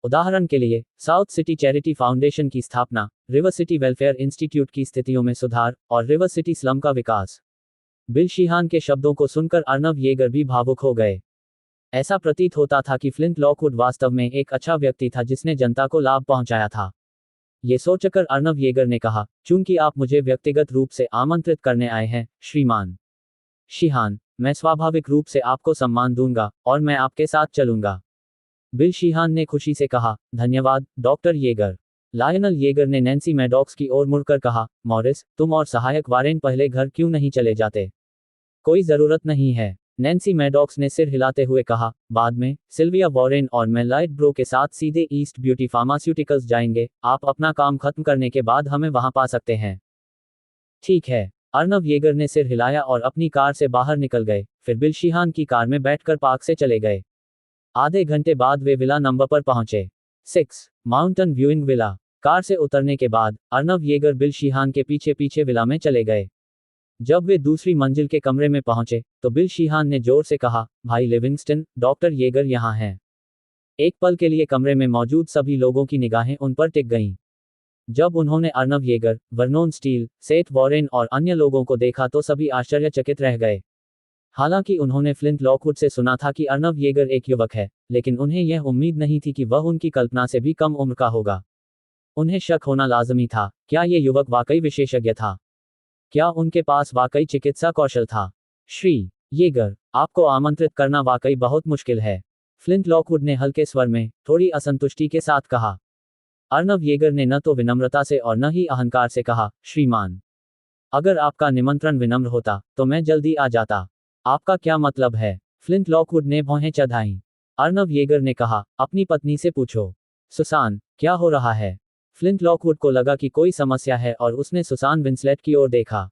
उदाहरण के लिए, साउथ सिटी चैरिटी फाउंडेशन की स्थापना, रिवर सिटी वेलफेयर इंस्टीट्यूट की स्थितियों में सुधार और रिवर सिटी स्लम का विकास। बिल शीहान के शब्दों को सुनकर अर्नव येगर भी भावुक हो गए। ऐसा प्रतीत होता था कि फ्लिंट लॉकवुड वास्तव में एक अच्छा व्यक्ति था जिसने जनता को लाभ पहुंचाया था। ये सोचकर अर्नव येगर ने कहा, चूंकि आप मुझे व्यक्तिगत रूप से आमंत्रित करने आए हैं, श्रीमान शीहान, मैं स्वाभाविक रूप से आपको सम्मान दूंगा और मैं आपके साथ चलूंगा। बिल शीहान ने खुशी से कहा, धन्यवाद, डॉक्टर येगर। लायनल येगर ने नैन्सी मैडॉक्स की ओर मुड़कर कहा, मॉरिस, तुम और सहायक वारेन पहले घर क्यों नहीं चले जाते? कोई जरूरत नहीं है। नैन्सी मैडॉक्स ने सिर हिलाते हुए कहा, बाद में सिल्विया वॉरेन और मैं लाइट ब्रो के साथ सीधे ईस्ट ब्यूटी फार्मास्यूटिकल्स जाएंगे। आप अपना काम खत्म करने के बाद हमें वहां पा सकते हैं। ठीक है। अर्नव येगर ने सिर हिलाया और अपनी कार से बाहर निकल गए, फिर बिल शीहान की कार में बैठकर पार्क से चले गए। आधे घंटे बाद वे विला नंबर पर पहुंचे। 6 माउंटेन व्यूइंग विला। कार से उतरने के बाद अर्नव येगर बिल शीहान के पीछे पीछे विला में चले गए। जब वे दूसरी मंजिल के कमरे में पहुंचे, तो बिल शीहान ने जोर से कहा, भाई लिविंगस्टन, डॉक्टर येगर यहाँ हैं। एक पल के लिए कमरे में मौजूद सभी लोगों की निगाहें उन पर टिक गईं। जब उन्होंने Arnav Yeager, Vernon Steel, Seth Warren और अन्य लोगों को देखा तो सभी आश्चर्यचकित रह गए। हालांकि उन्होंने फ्लिंट लॉकवुड से सुना था कि अर्नव येगर एक युवक है, लेकिन उन्हें यह उम्मीद नहीं थी कि वह उनकी कल्पना से भी कम उम्र का होगा। उन्हें शक होना लाजमी था, क्या ये युवक वाकई विशेषज्ञ था? क्या उनके पास वाकई चिकित्सा कौशल था? श्री येगर, आपको आमंत्रित करना वाकई बहुत मुश्किल है, फ्लिंट लॉकवुड ने हल्के स्वर में, थोड़ी असंतुष्टि के साथ कहा। अर्नव येगर ने न तो विनम्रता से और न ही अहंकार से कहा, श्रीमान, अगर आपका निमंत्रण विनम्र होता तो मैं जल्दी आ जाता। आपका क्या मतलब है? फ्लिंट लॉकवुड ने भौहें चढ़ाईं। अर्नव येगर ने कहा, अपनी पत्नी से पूछो। सुसान, क्या हो रहा है? फ्लिंट लॉकवुड को लगा कि कोई समस्या है और उसने सुसान विंसलेट की ओर देखा।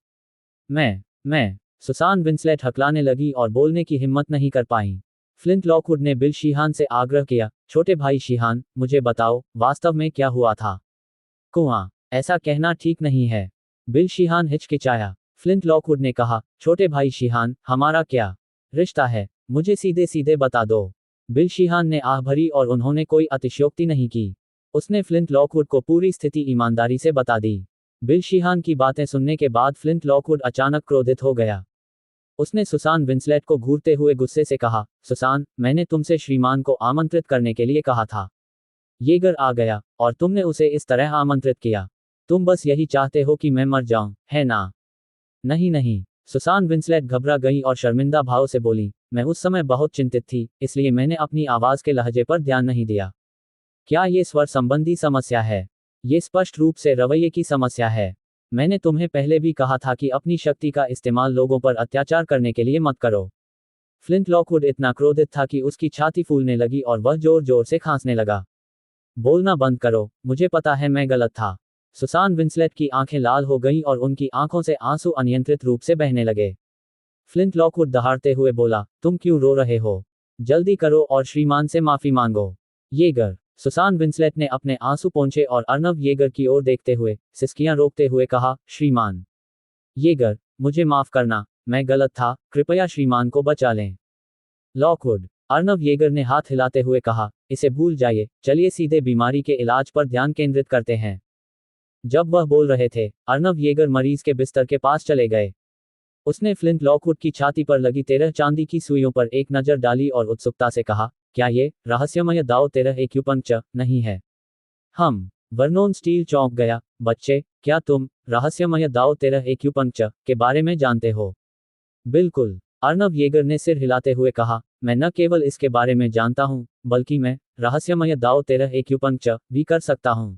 मैं सुसान विंसलेट हकलाने लगी और बोलने की हिम्मत नहीं कर पाई। फ्लिंट लॉकवुड ने बिल शीहान से आग्रह किया, छोटे भाई शीहान, मुझे बताओ, वास्तव में क्या हुआ था? कुआं, ऐसा कहना ठीक नहीं है। बिल शीहान हिचकिचाया। फ्लिंट लॉकवुड ने कहा, छोटे भाई शीहान, हमारा क्या रिश्ता है? मुझे सीधे सीधे बता दो। बिल शीहान ने आह भरी और उन्होंने कोई अतिशयोक्ति नहीं की। उसने फ्लिंट लॉकवुड को पूरी स्थिति ईमानदारी से बता दी। बिल शीहान की बातें सुनने के बाद फ्लिंट लॉकवुड अचानक क्रोधित हो गया। उसने सुसान विंसलेट को घूरते हुए गुस्से से कहा, सुसान, मैंने तुमसे श्रीमान को आमंत्रित करने के लिए कहा था। येगर आ गया, और तुमने उसे इस तरह आमंत्रित किया। तुम बस यही चाहते हो कि मैं मर जाऊं, है ना? नहीं, सुसान विंसलेट घबरा गई और शर्मिंदा भाव से बोली, मैं उस समय बहुत चिंतित थी, इसलिए मैंने अपनी आवाज के लहजे पर ध्यान नहीं दिया। क्या ये स्वर संबंधी समस्या है? ये स्पष्ट रूप से रवैये की समस्या है। मैंने तुम्हें पहले भी कहा था कि अपनी शक्ति का इस्तेमाल लोगों पर अत्याचार करने के लिए मत करो। फ्लिंट लॉकवुड इतना क्रोधित था कि उसकी छाती फूलने लगी और वह जोर जोर से खांसने लगा। बोलना बंद करो, मुझे पता है मैं गलत था। सुसान विंसलेट की आंखें लाल हो गईं और उनकी आंखों से आंसू अनियंत्रित रूप से बहने लगे। फ्लिंट लॉकवुड दहाड़ते हुए बोला, तुम क्यों रो रहे हो? जल्दी करो और श्रीमान से माफी मांगो। येगर, सुसान विंसलेट ने अपने आंसू पोंछे और अर्नव येगर की ओर देखते हुए, सिसकियां रोकते हुए कहा, श्रीमान येगर, मुझे माफ करना, मैं गलत था, कृपया श्रीमान को बचा लें। लॉकवुड, अर्नव येगर ने हाथ हिलाते हुए कहा, इसे भूल जाइए, चलिए सीधे बीमारी के इलाज पर ध्यान केंद्रित करते हैं। जब वह बोल रहे थे, अर्नव येगर मरीज के बिस्तर के पास चले गए। उसने फ्लिंट लॉकवुड की छाती पर लगी 13 चांदी की सुइयों पर एक नजर डाली और उत्सुकता से कहा, क्या ये रहस्यमय दाव 13 एक्यूपंक्चर नहीं है? वर्नोन स्टील चौंक गया, बच्चे, क्या तुम रहस्यमय दाव 13 एक्यूपंक्चर के बारे में जानते हो? बिल्कुल, अर्नव येगर ने सिर हिलाते हुए कहा, मैं न केवल इसके बारे में जानता हूं, बल्कि मैं रहस्यमय दाव 13 एक्यूपंक्चर भी कर सकता हूं।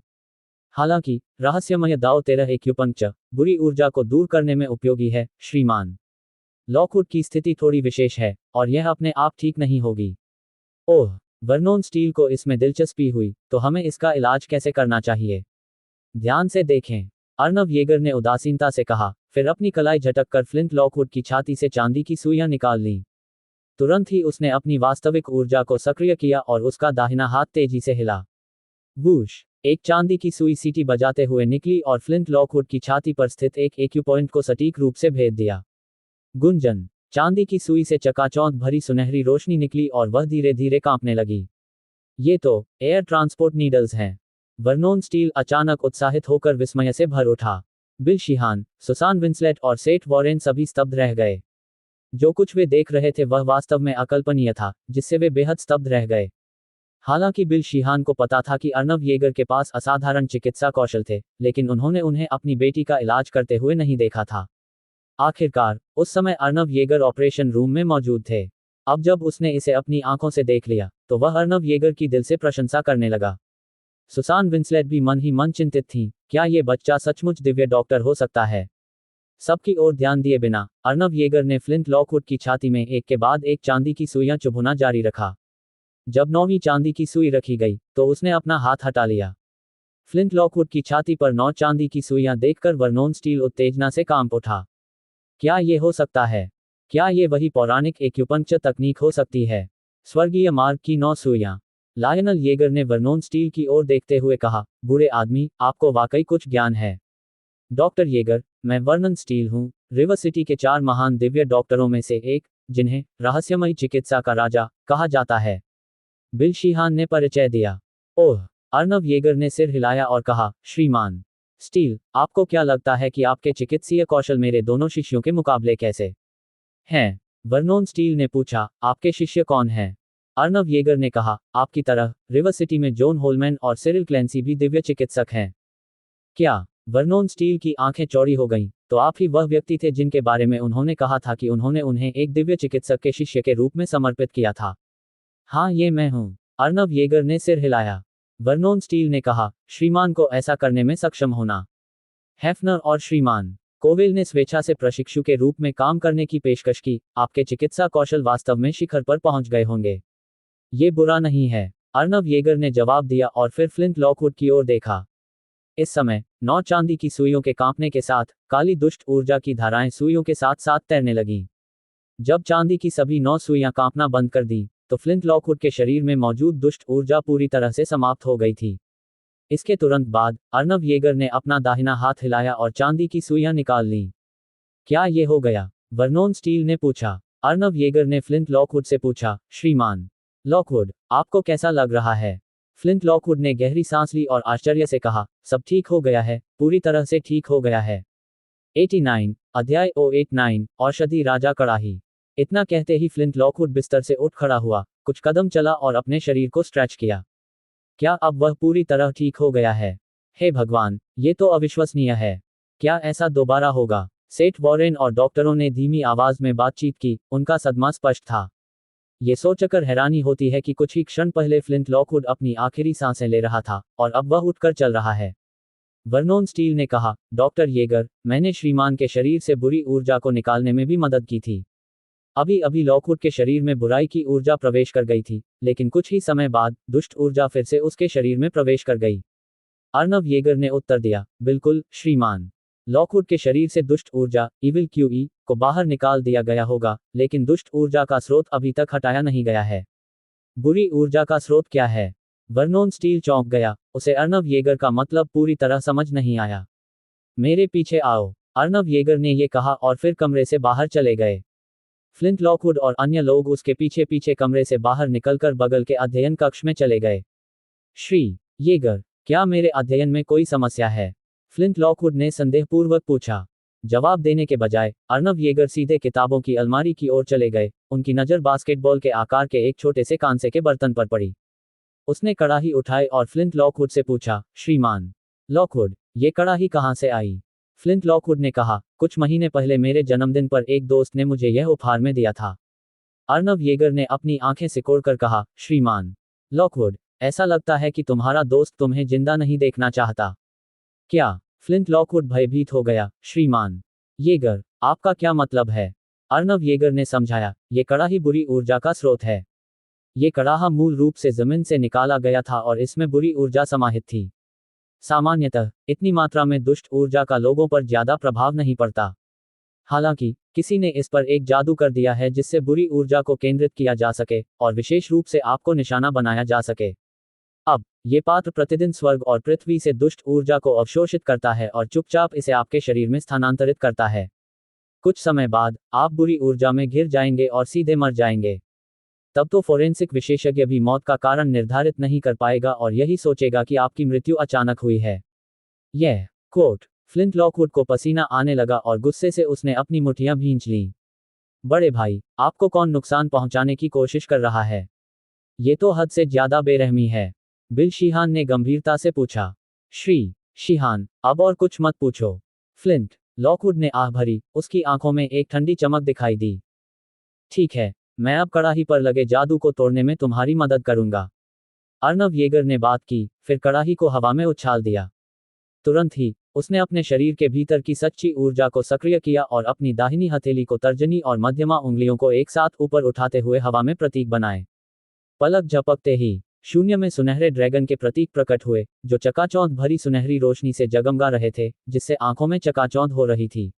हालांकि रहस्यमय दाव 13 एक्यूपंक्चर बुरी ऊर्जा को दूर करने में उपयोगी है, श्रीमान। लॉकवुड की स्थिति थोड़ी विशेष है, और यह अपने आप ठीक नहीं होगी। ओह, वर्नोन स्टील को इसमें दिलचस्पी हुई, तो हमें इसका इलाज कैसे करना चाहिए? ध्यान से देखें, अर्नव येगर ने उदासीनता से कहा, फिर अपनी कलाई झटक कर फ्लिंट लॉकवुड की छाती से चांदी की सुइयां निकाल लीं। तुरंत ही उसने अपनी वास्तविक ऊर्जा को सक्रिय किया और उसका दाहिना हाथ तेजी से हिला। वूश, एक चांदी की सुई सीटी बजाते हुए निकली और फ्लिंट लॉकवुड की छाती पर स्थित एक एक्यूपॉइंट को सटीक रूप से भेद दिया। गुंजन, चांदी की सुई से चकाचौंध भरी सुनहरी रोशनी निकली और वह धीरे धीरे कांपने लगी। ये तो एयर ट्रांसपोर्ट नीडल्स हैं। वर्नोन स्टील अचानक उत्साहित होकर विस्मय से भर उठा। बिल शीहान, सुसान विंसलेट और सेठ वॉरेन सभी स्तब्ध रह गए। जो कुछ वे देख रहे थे वह वास्तव में अकल्पनीय था, जिससे वे बेहद स्तब्ध रह गए। हालांकि बिल शीहान को पता था कि अर्नव येगर के पास असाधारण चिकित्सा कौशल थे, लेकिन उन्होंने उन्हें अपनी बेटी का इलाज करते हुए नहीं देखा था। आखिरकार, उस समय अर्नव येगर ऑपरेशन रूम में मौजूद थे। अब जब उसने इसे अपनी आंखों से देख लिया, तो वह अर्नव येगर की दिल से प्रशंसा करने लगा। सुसान विंसलेट भी मन ही मन चिंतित थी, क्या ये बच्चा सचमुच दिव्य डॉक्टर हो सकता है? सबकी ओर ध्यान दिए बिना, अर्नव येगर ने फ्लिंट लॉकवुड की छाती में एक के बाद एक चांदी की सुइयां चुभना जारी रखा। जब 9वीं चांदी की सुई रखी गई, तो उसने अपना हाथ हटा लिया। फ्लिंट लॉकवुड की छाती पर 9 चांदी की सुइयां देखकर वर्नोन स्टील उत्तेजना से कांप उठा। क्या ये हो सकता है? क्या ये वही पौराणिक एक्यूपंक्चर तकनीक हो सकती है? स्वर्गीय मार्ग की 9 सुइयां। लायनल येगर ने वर्नोन स्टील की ओर देखते हुए कहा, बूढ़े आदमी, आपको वाकई कुछ ज्ञान है। डॉक्टर येगर, मैं वर्नन स्टील हूँ, रिवर सिटी के 4 महान दिव्य डॉक्टरों में से एक, जिन्हें रहस्यमयी चिकित्सा का राजा कहा जाता है। बिल शीहान ने परिचय दिया। ओह, अर्नव येगर ने सिर हिलाया और कहा, श्रीमान स्टील, आपको क्या लगता है कि आपके चिकित्सीय कौशल मेरे दोनों शिष्यों के मुकाबले कैसे हैं? वर्नोन स्टील ने पूछा, आपके शिष्य कौन हैं? अर्नव येगर ने कहा, आपकी तरह, रिवर सिटी में जॉन होलमैन और सिरिल क्लैंसी भी दिव्य चिकित्सक हैं। क्या? वर्नोन स्टील की आंखें चौड़ी हो गईं। तो आप ही वह व्यक्ति थे जिनके बारे में उन्होंने कहा था कि उन्होंने उन्हें एक दिव्य चिकित्सक के शिष्य के रूप में समर्पित किया था। हाँ, ये मैं हूँ। अर्नव येगर ने सिर हिलाया। वर्नोन स्टील ने कहा, श्रीमान को ऐसा करने में सक्षम होना। हेफनर और श्रीमान कोवेल ने स्वेच्छा से प्रशिक्षु के रूप में काम करने की पेशकश की। आपके चिकित्सा कौशल वास्तव में शिखर पर पहुंच गए होंगे। ये बुरा नहीं है, अर्नव येगर ने जवाब दिया और फिर फ्लिंट लॉकवुड की ओर देखा। इस समय 9 चांदी की सुइयों के कांपने के साथ काली दुष्ट ऊर्जा की धाराएं सुइयों के साथ साथ तैरने लगीं। जब चांदी की सभी 9 सुइयां कांपना बंद कर दी, तो फ्लिंट लॉकवुड के शरीर में मौजूद दुष्ट ऊर्जा पूरी तरह से समाप्त हो गई थी। इसके तुरंत बाद अर्नव येगर ने अपना दाहिना हाथ हिलाया और चांदी की सुइयां निकाल लीं। क्या ये हो गया? वर्नोन स्टील ने पूछा। अर्नव येगर ने फ्लिंट लॉकवुड से पूछा, श्रीमान लॉकवुड, आपको कैसा लग रहा है? फ्लिंट लॉकवुड ने गहरी सांस ली और आश्चर्य से कहा, सब ठीक हो गया है, पूरी तरह से ठीक हो गया है। 89 अध्याय 089 औषधि राजा कड़ाही। इतना कहते ही फ्लिंट लॉकवुड बिस्तर से उठ खड़ा हुआ, कुछ कदम चला और अपने शरीर को स्ट्रेच किया। क्या अब वह पूरी तरह ठीक हो गया है? हे भगवान, ये तो अविश्वसनीय है। क्या ऐसा दोबारा होगा? सेठ वॉरेन और डॉक्टरों ने धीमी आवाज में बातचीत की, उनका सदमा स्पष्ट था। ये सोचकर हैरानी होती है कि कुछ ही क्षण पहले फ्लिंट लॉकवुड अपनी आखिरी सांसें ले रहा था, और अब वह उठकर चल रहा है। वर्नोन स्टील ने कहा, डॉक्टर येगर, मैंने श्रीमान के शरीर से बुरी ऊर्जा को निकालने में भी मदद की थी। अभी अभी लॉकवुड के शरीर में बुराई की ऊर्जा प्रवेश कर गई थी, लेकिन कुछ ही समय बाद दुष्ट ऊर्जा फिर से उसके शरीर में प्रवेश कर गई। अर्नव येगर ने उत्तर दिया, बिल्कुल श्रीमान। लॉकवुड के शरीर से दुष्ट ऊर्जा इविल क्यूई को बाहर निकाल दिया गया होगा, लेकिन दुष्ट ऊर्जा का स्रोत अभी तक हटाया नहीं गया है। बुरी ऊर्जा का स्रोत क्या है? वर्नोन स्टील चौंक गया, उसे अर्नव येगर का मतलब पूरी तरह समझ नहीं आया। मेरे पीछे आओ, अर्नव येगर ने ये कहा और फिर कमरे से बाहर चले गए। फ्लिंट लॉकवुड और अन्य लोग उसके पीछे पीछे कमरे से बाहर निकलकर बगल के अध्ययन कक्ष में चले गए। श्री येगर, क्या मेरे अध्ययन में कोई समस्या है? फ्लिंट लॉकवुड ने संदेहपूर्वक पूछा। जवाब देने के बजाय अर्नव येगर सीधे किताबों की अलमारी की ओर चले गए। उनकी नज़र बास्केटबॉल के आकार के एक छोटे से कांसे के बर्तन पर पड़ी। उसने कड़ाही उठाई और फ्लिंट लॉकवुड से पूछा, श्रीमान लॉकवुड, ये कड़ाही कहाँ से आई? फ्लिंट लॉकवुड ने कहा, कुछ महीने पहले मेरे जन्मदिन पर एक दोस्त ने मुझे यह उपहार में दिया था। अर्नव येगर ने अपनी आंखें सिकोड़कर कहा, श्रीमान लॉकवुड, ऐसा लगता है कि तुम्हारा दोस्त तुम्हें जिंदा नहीं देखना चाहता। क्या? फ्लिंट लॉकवुड भयभीत हो गया। श्रीमान येगर, आपका क्या मतलब है? अर्नव येगर ने समझाया, ये कड़ाही बुरी ऊर्जा का स्रोत है। ये कड़ाहा मूल रूप से जमीन से निकाला गया था और इसमें बुरी ऊर्जा समाहित थी। सामान्यतः इतनी मात्रा में दुष्ट ऊर्जा का लोगों पर ज्यादा प्रभाव नहीं पड़ता। हालांकि किसी ने इस पर एक जादू कर दिया है जिससे बुरी ऊर्जा को केंद्रित किया जा सके और विशेष रूप से आपको निशाना बनाया जा सके। अब ये पात्र प्रतिदिन स्वर्ग और पृथ्वी से दुष्ट ऊर्जा को अवशोषित करता है और चुपचाप इसे आपके शरीर में स्थानांतरित करता है। कुछ समय बाद आप बुरी ऊर्जा में घिर जाएंगे और सीधे मर जाएंगे। तब तो फोरेंसिक विशेषज्ञ भी मौत का कारण निर्धारित नहीं कर पाएगा और यही सोचेगा कि आपकी मृत्यु अचानक हुई है। यह कोट फ्लिंट लॉकवुड को पसीना आने लगा और गुस्से से उसने अपनी मुट्ठियां भींच लीं। बड़े भाई, आपको कौन नुकसान पहुंचाने की कोशिश कर रहा है? ये तो हद से ज्यादा बेरहमी है, बिल शीहान ने गंभीरता से पूछा। श्री शीहान, अब और कुछ मत पूछो। फ्लिंट लॉकवुड ने आह भरी, उसकी आंखों में एक ठंडी चमक दिखाई दी। ठीक है, मैं अब कड़ाही पर लगे जादू को तोड़ने में तुम्हारी मदद करूंगा। अर्नव येगर ने बात की, फिर कड़ाही को हवा में उछाल दिया। तुरंत ही उसने अपने शरीर के भीतर की सच्ची ऊर्जा को सक्रिय किया और अपनी दाहिनी हथेली को तर्जनी और मध्यमा उंगलियों को एक साथ ऊपर उठाते हुए हवा में प्रतीक बनाए। पलक झपकते ही शून्य में सुनहरे ड्रैगन के प्रतीक प्रकट हुए, जो चकाचौंध भरी सुनहरी रोशनी से जगमगा रहे थे, जिससे आंखों में चकाचौंध हो रही थी।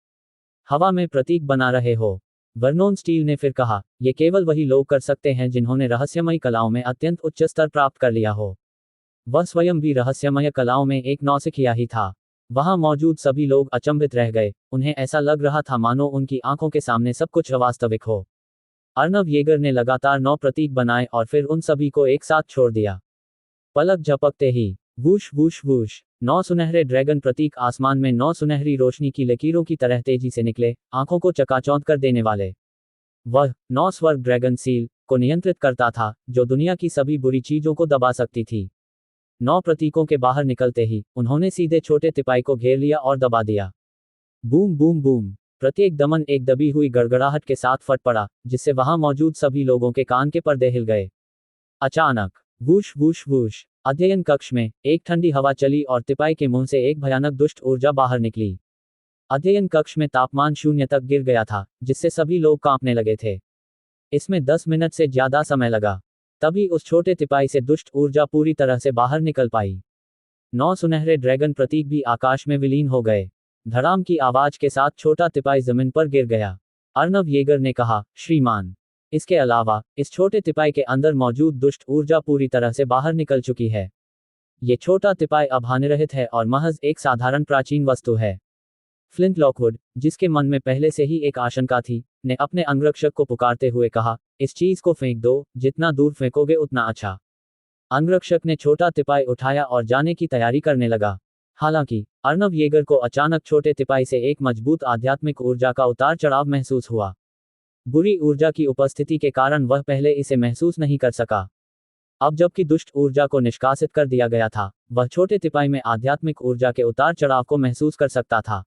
हवा में प्रतीक बना रहे हो? वर्नोन स्टील ने फिर कहा, ये केवल वही लोग कर सकते हैं जिन्होंने रहस्यमयी कलाओं में अत्यंत उच्च स्तर प्राप्त कर लिया हो। वह स्वयं भी रहस्यमय कलाओं में एक नौसिखिया ही था। वहां मौजूद सभी लोग अचंभित रह गए, उन्हें ऐसा लग रहा था मानो उनकी आंखों के सामने सब कुछ अवास्तविक हो। अर्नव येगर ने लगातार 9 प्रतीक बनाए और फिर उन सभी को एक साथ छोड़ दिया। पलक झपकते ही वूश वूश वूश। 9 सुनहरे ड्रैगन प्रतीक आसमान में 9 सुनहरी रोशनी की लकीरों की तरह तेजी से निकले, आंखों को चकाचौंध कर देने वाले। वह 9 स्वर्ग ड्रैगन सील को नियंत्रित करता था, जो दुनिया की सभी बुरी चीजों को दबा सकती थी। 9 प्रतीकों के बाहर निकलते ही उन्होंने सीधे छोटे तिपाई को घेर लिया और दबा दिया। Boom boom boom. प्रत्येक दमन एक दबी हुई गड़गड़ाहट के साथ फट पड़ा, जिससे वहां मौजूद सभी लोगों के कान के पर्दे हिल गए। अचानक वूश वूश वूश। अध्ययन कक्ष में एक ठंडी हवा चली और तिपाई के मुंह से एक भयानक दुष्ट ऊर्जा बाहर निकली। अध्ययन कक्ष में तापमान 0 तक गिर गया था, जिससे सभी लोग कांपने लगे थे। इसमें 10 मिनट से ज्यादा समय लगा। तभी उस छोटे तिपाई से दुष्ट ऊर्जा पूरी तरह से बाहर निकल पाई। 9 सुनहरे ड्रैगन प्रतीक भी आकाश में विलीन हो गए। धड़ाम की आवाज के साथ छोटा तिपाई जमीन पर गिर गया। अर्नव येगर ने कहा, श्रीमान, इसके अलावा इस छोटे तिपाई के अंदर मौजूद दुष्ट ऊर्जा पूरी तरह से बाहर निकल चुकी है। ये छोटा तिपाई अब हानिरहित है और महज एक साधारण प्राचीन वस्तु है। फ्लिंट लॉकवुड, जिसके मन में पहले से ही एक आशंका थी, ने अपने अंगरक्षक को पुकारते हुए कहा, इस चीज को फेंक दो, जितना दूर फेंकोगे उतना अच्छा। अंगरक्षक ने छोटा तिपाई उठाया और जाने की तैयारी करने लगा। हालांकि अर्नव येगर को अचानक छोटे तिपाई से एक मजबूत आध्यात्मिक ऊर्जा का उतार चढ़ाव महसूस हुआ। बुरी ऊर्जा की उपस्थिति के कारण वह पहले इसे महसूस नहीं कर सका। अब जबकि दुष्ट ऊर्जा को निष्कासित कर दिया गया था, वह छोटे तिपाई में आध्यात्मिक ऊर्जा के उतार चढ़ाव को महसूस कर सकता था।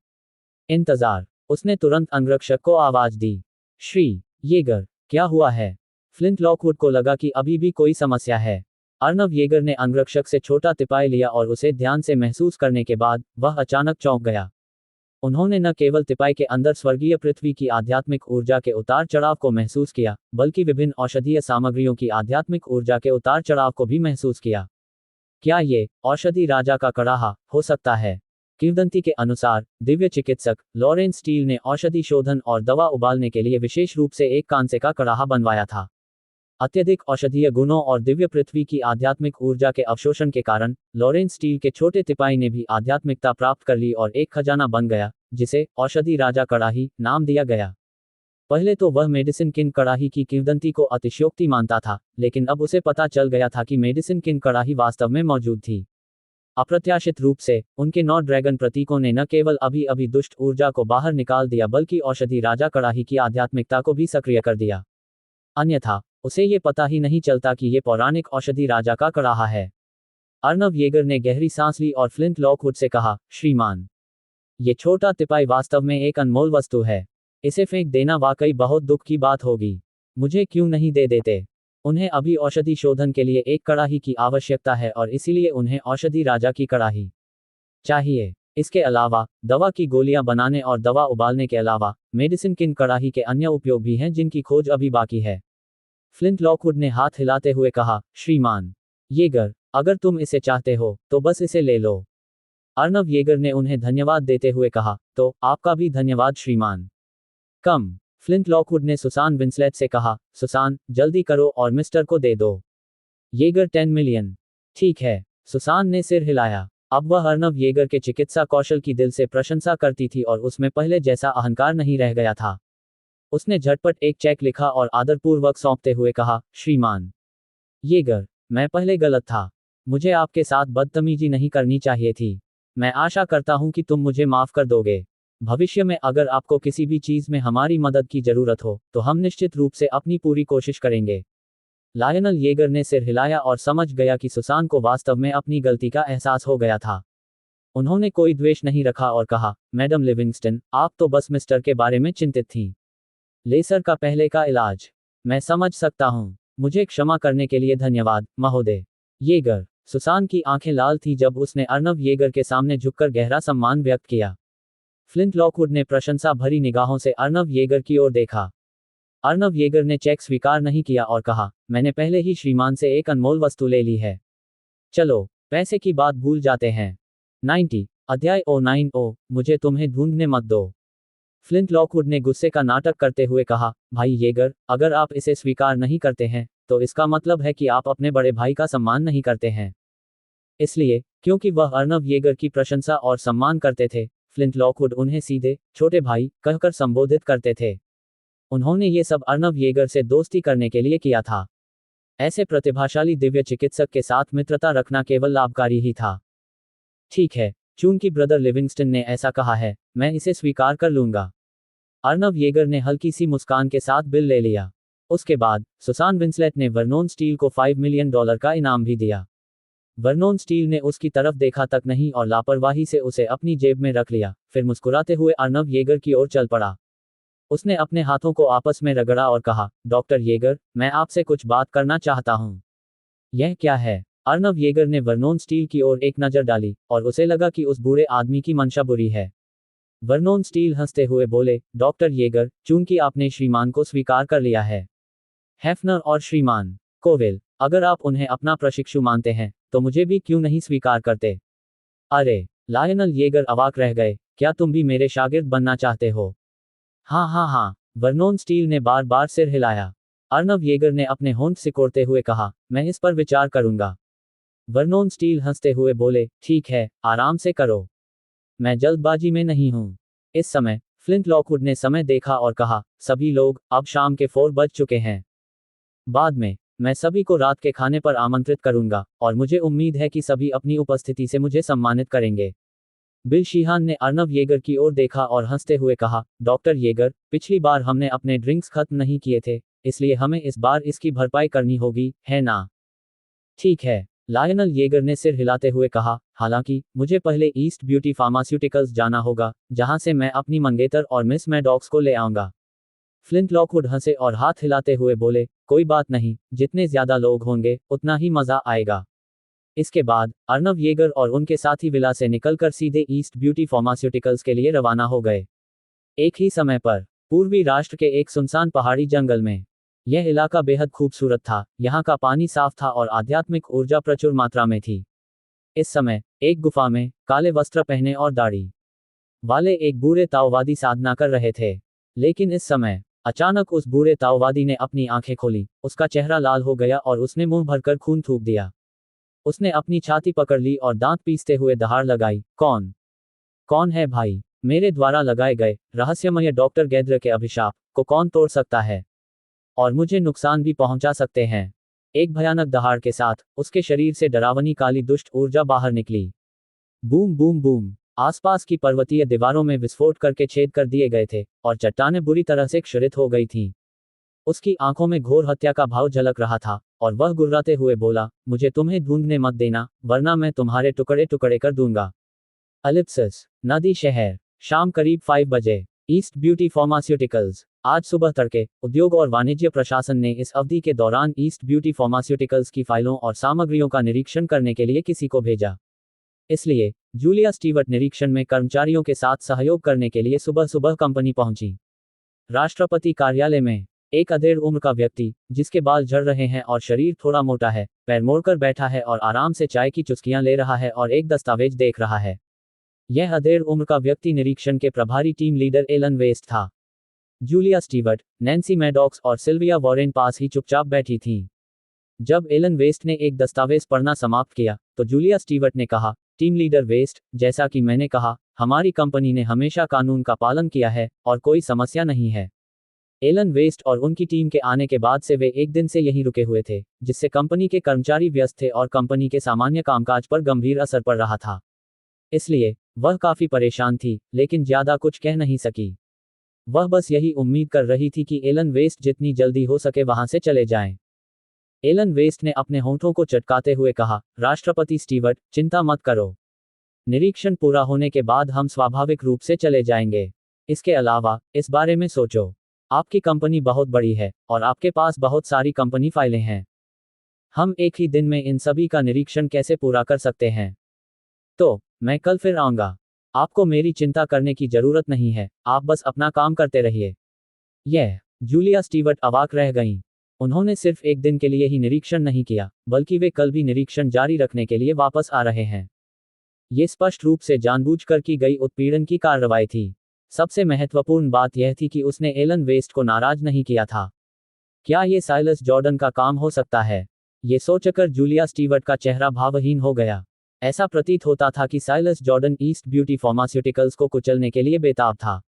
इंतजार। उसने तुरंत अंगरक्षक को आवाज दी, श्री येगर, क्या हुआ है? फ्लिंट लॉकवुड को लगा कि अभी भी कोई समस्या है। अर्नव येगर ने अंगरक्षक से छोटा तिपाई लिया और उसे ध्यान से महसूस करने के बाद वह अचानक चौंक गया। उन्होंने न केवल तिपाई के अंदर स्वर्गीय पृथ्वी की आध्यात्मिक ऊर्जा के उतार चढ़ाव को महसूस किया, बल्कि विभिन्न औषधीय सामग्रियों की आध्यात्मिक ऊर्जा के उतार चढ़ाव को भी महसूस किया। क्या ये औषधि राजा का कड़ाहा हो सकता है? किंवदंती के अनुसार दिव्य चिकित्सक लॉरेंस स्टील ने औषधि शोधन और दवा उबालने के लिए विशेष रूप से एक कांसे का कड़ाहा बनवाया था। अत्यधिक औषधीय गुणों और दिव्य पृथ्वी की आध्यात्मिक ऊर्जा के अवशोषण के कारण लॉरेंस स्टील के छोटे तिपाई ने भी आध्यात्मिकता प्राप्त कर ली और एक खजाना बन गया, जिसे औषधि राजा कड़ाही नाम दिया गया। पहले तो वह मेडिसिन किंग कड़ाही की किंवदंती को अतिशयोक्ति मानता था, लेकिन अब उसे पता चल गया था कि मेडिसिन किंग कड़ाही वास्तव में मौजूद थी। अप्रत्याशित रूप से उनके 9 ड्रैगन प्रतीकों ने न केवल अभी अभी दुष्ट ऊर्जा को बाहर निकाल दिया, बल्कि औषधि राजा कड़ाही की आध्यात्मिकता को भी सक्रिय कर दिया। अन्यथा उसे ये पता ही नहीं चलता कि ये पौराणिक औषधि राजा का कड़ाहा है। अर्नव येगर ने गहरी सांस ली और फ्लिंट लॉकवुड से कहा, श्रीमान, ये छोटा तिपाई वास्तव में एक अनमोल वस्तु है। इसे फेंक देना वाकई बहुत दुख की बात होगी। मुझे क्यों नहीं दे देते? उन्हें अभी औषधि शोधन के लिए एक कड़ाही की आवश्यकता है और इसीलिए उन्हें औषधि राजा की कड़ाही चाहिए। इसके अलावा दवा की गोलियां बनाने और दवा उबालने के अलावा मेडिसिन किंग कड़ाही के अन्य उपयोग भी हैं जिनकी खोज अभी बाकी है। फ्लिंट लॉकवुड ने हाथ हिलाते हुए कहा, श्रीमान येगर, अगर तुम इसे चाहते हो तो बस इसे ले लो। अर्नव येगर ने उन्हें धन्यवाद देते हुए कहा, तो आपका भी धन्यवाद श्रीमान। कम। फ्लिंट लॉकवुड ने सुसान विंसलेट से कहा, सुसान, जल्दी करो और मिस्टर को दे दो। Yeager 10 million. ठीक है। सुसान ने सिर हिलाया। अब वह अर्नव येगर के चिकित्सा कौशल की दिल से प्रशंसा करती थी और उसमें पहले जैसा अहंकार नहीं रह गया था। उसने झटपट एक चेक लिखा और आदरपूर्वक सौंपते हुए कहा, श्रीमान येगर, मैं पहले गलत था। मुझे आपके साथ बदतमीजी नहीं करनी चाहिए थी। मैं आशा करता हूं कि तुम मुझे माफ कर दोगे। भविष्य में अगर आपको किसी भी चीज में हमारी मदद की जरूरत हो तो हम निश्चित रूप से अपनी पूरी कोशिश करेंगे। लायनल येगर ने सिर हिलाया और समझ गया कि सुसान को वास्तव में अपनी गलती का एहसास हो गया था। उन्होंने कोई द्वेष नहीं रखा और कहा, मैडम लिविंगस्टन, आप तो बस मिस्टर के बारे में चिंतित थीं। लेसर का पहले का इलाज। मैं समझ सकता हूं। मुझे क्षमा करने के लिए धन्यवाद, महोदय। येगर। सुसान की आंखें लाल थी जब उसने अर्नव येगर के सामने झुककर गहरा सम्मान व्यक्त किया। फ्लिंट लॉकवुड ने प्रशंसा भरी निगाहों से अर्नव येगर की ओर देखा। अर्नव येगर ने चेक स्वीकार नहीं किया और कहा, मैंने पहले ही श्रीमान से एक अनमोल वस्तु ले ली है। चलो पैसे की बात भूल जाते हैं। 90 अध्याय 09 मुझे तुम्हें ढूंढने मत दो। फ्लिंट लॉकवुड ने गुस्से का नाटक करते हुए कहा, भाई येगर, अगर आप इसे स्वीकार नहीं करते हैं तो इसका मतलब है कि आप अपने बड़े भाई का सम्मान नहीं करते हैं। इसलिए क्योंकि वह अर्नव येगर की प्रशंसा और सम्मान करते थे, फ्लिंट लॉकवुड उन्हें सीधे छोटे भाई कहकर संबोधित करते थे। उन्होंने ये सब अर्नव येगर से दोस्ती करने के लिए किया था। ऐसे प्रतिभाशाली दिव्य चिकित्सक के साथ मित्रता रखना केवल लाभकारी ही था। ठीक है, चूंकि ब्रदर लिविंगस्टन ने ऐसा कहा है, मैं इसे स्वीकार कर लूंगा। अर्नव येगर ने हल्की सी मुस्कान के साथ बिल ले लिया। उसके बाद सुसान विंसलेट ने वर्नोन स्टील को $5 मिलियन का इनाम भी दिया। वर्नोन स्टील ने उसकी तरफ देखा तक नहीं और लापरवाही से उसे अपनी जेब में रख लिया, फिर मुस्कुराते हुए अर्नव येगर की ओर चल पड़ा। उसने अपने हाथों को आपस में रगड़ा और कहा, डॉक्टर येगर, मैं आपसे कुछ बात करना चाहता हूं। यह क्या है? अर्नव येगर ने वर्नोन स्टील की ओर एक नज़र डाली, और उसे लगा कि उस बूढ़े आदमी की मंशा बुरी है। वर्नोन स्टील हंसते हुए बोले, डॉक्टर येगर, चूंकि आपने श्रीमान को स्वीकार कर लिया है, हेफनर और श्रीमान कोवेल, अगर आप उन्हें अपना प्रशिक्षु मानते हैं, तो मुझे भी क्यों नहीं स्वीकार करते? अरे! लायनल येगर अवाक रह गए, क्या तुम भी मेरे शागिर्द बनना चाहते हो? हाँ हाँ हाँ, वर्नोन स्टील ने बार बार सिर हिलाया। अर्नव येगर ने अपने होंठ सिकोड़ते हुए कहा, मैं इस पर विचार करूंगा। वर्नोन स्टील हंसते हुए बोले, ठीक है, आराम से करो। मैं जल्दबाजी में नहीं हूं। इस समय फ्लिंट लॉकवुड ने समय देखा और कहा, सभी लोग, अब शाम के 4 बज चुके हैं। बाद में मैं सभी को रात के खाने पर आमंत्रित करूंगा, और मुझे उम्मीद है कि सभी अपनी उपस्थिति से मुझे सम्मानित करेंगे। बिल शीहान ने अर्नव येगर की ओर देखा और हंसते हुए कहा, डॉक्टर येगर, पिछली बार हमने अपने ड्रिंक्स खत्म नहीं किए थे, इसलिए हमें इस बार इसकी भरपाई करनी होगी, है ना? ठीक है, लायनल येगर ने सिर हिलाते हुए कहा, हालांकि मुझे पहले ईस्ट ब्यूटी फार्मास्यूटिकल्स जाना होगा, जहां से मैं अपनी मंगेतर और मिस मैडॉक्स को ले आऊंगा। फ्लिंट लॉकवुड हंसे और हाथ हिलाते हुए बोले, कोई बात नहीं, जितने ज्यादा लोग होंगे, उतना ही मजा आएगा। इसके बाद अर्नव येगर और उनके साथी विला से निकलकर सीधे ईस्ट ब्यूटी फार्मास्यूटिकल्स के लिए रवाना हो गए। एक ही समय पर पूर्वी राष्ट्र के एक सुनसान पहाड़ी जंगल में, यह इलाका बेहद खूबसूरत था, यहाँ का पानी साफ था और आध्यात्मिक ऊर्जा प्रचुर मात्रा में थी। इस समय एक गुफा में काले वस्त्र पहने और दाढ़ी वाले एक बूढ़े ताओवादी साधना कर रहे थे। लेकिन इस समय अचानक उस बूढ़े ताओवादी ने अपनी आंखें खोली, उसका चेहरा लाल हो गया और उसने मुंह भरकर खून थूक दिया। उसने अपनी छाती पकड़ ली और दांत पीसते हुए दहाड़ लगाई, कौन कौन है भाई? मेरे द्वारा लगाए गए रहस्यमय डॉक्टर गैद्र के अभिशाप को कौन तोड़ सकता है, और मुझे नुकसान भी पहुंचा सकते हैं? एक भयानक दहाड़ के साथ उसके शरीर से डरावनी काली दुष्ट ऊर्जा बाहर निकली। बूम बूम बूम, आसपास की पर्वतीय दीवारों में विस्फोट करके छेद कर दिए गए थे, और चट्टानें बुरी तरह से क्षरित हो गई थीं। उसकी आंखों में घोर हत्या का भाव झलक रहा था, और वह गुर्राते हुए बोला, मुझे तुम्हें ढूंढने मत देना, वरना मैं तुम्हारे टुकड़े टुकड़े कर दूंगा। एलिप्सिस नदी शहर, शाम करीब 5 बजे। East beauty pharmaceuticals. आज सुबह तड़के उद्योग और वाणिज्य प्रशासन ने इस अवधि के दौरान ईस्ट ब्यूटी फार्मास्यूटिकल्स की फाइलों और सामग्रियों का निरीक्षण करने के लिए किसी को भेजा। इसलिए जूलिया स्टीवर्ट निरीक्षण में कर्मचारियों के साथ सहयोग करने के लिए सुबह सुबह कंपनी पहुंची। राष्ट्रपति कार्यालय में एक अधेड़ उम्र का व्यक्ति, जिसके बाल झड़ रहे हैं और शरीर थोड़ा मोटा है, पैर मोड़कर बैठा है और आराम से चाय की चुस्कियां ले रहा है और एक दस्तावेज देख रहा है। यह अधेड़ उम्र का व्यक्ति निरीक्षण के प्रभारी टीम लीडर एलन वेस्ट था। जूलिया स्टीवर्ट, नैन्सी मैडॉक्स और सिल्विया वॉरेन पास ही चुपचाप बैठी थीं। जब एलन वेस्ट ने एक दस्तावेज पढ़ना समाप्त किया, तो जूलिया स्टीवर्ट ने कहा, टीम लीडर वेस्ट, जैसा कि मैंने कहा, हमारी कंपनी ने हमेशा कानून का पालन किया है, और कोई समस्या नहीं है। एलन वेस्ट और उनकी टीम के आने के बाद से वे एक दिन से यहीं रुके हुए थे, जिससे कंपनी के कर्मचारी व्यस्त थे और कंपनी के सामान्य कामकाज पर गंभीर असर पड़ रहा था। इसलिए वह काफी परेशान थी, लेकिन ज्यादा कुछ कह नहीं सकी। वह बस यही उम्मीद कर रही थी कि एलन वेस्ट जितनी जल्दी हो सके वहां से चले जाएं। एलन वेस्ट ने अपने होंठों को चटकाते हुए कहा, राष्ट्रपति स्टीवर्ट, चिंता मत करो। निरीक्षण पूरा होने के बाद हम स्वाभाविक रूप से चले जाएंगे। इसके अलावा इस बारे में सोचो, आपकी कंपनी बहुत बड़ी है, और आपके पास बहुत सारी कंपनी फाइलें हैं। हम एक ही दिन में इन सभी का निरीक्षण कैसे पूरा कर सकते हैं? तो मैं कल फिर आऊंगा। आपको मेरी चिंता करने की जरूरत नहीं है, आप बस अपना काम करते रहिए। यह जूलिया स्टीवर्ट अवाक रह गईं। उन्होंने सिर्फ एक दिन के लिए ही निरीक्षण नहीं किया, बल्कि वे कल भी निरीक्षण जारी रखने के लिए वापस आ रहे हैं। ये स्पष्ट रूप से जानबूझकर की गई उत्पीड़न की कार्रवाई थी। सबसे महत्वपूर्ण बात यह थी कि उसने एलन वेस्ट को नाराज नहीं किया था। क्या ये साइलस जॉर्डन का काम हो सकता है? ये सोचकर जूलिया स्टीवर्ट का चेहरा भावहीन हो गया। ऐसा प्रतीत होता था कि Silas Jordan east beauty pharmaceuticals को कुचलने के लिए बेताब था।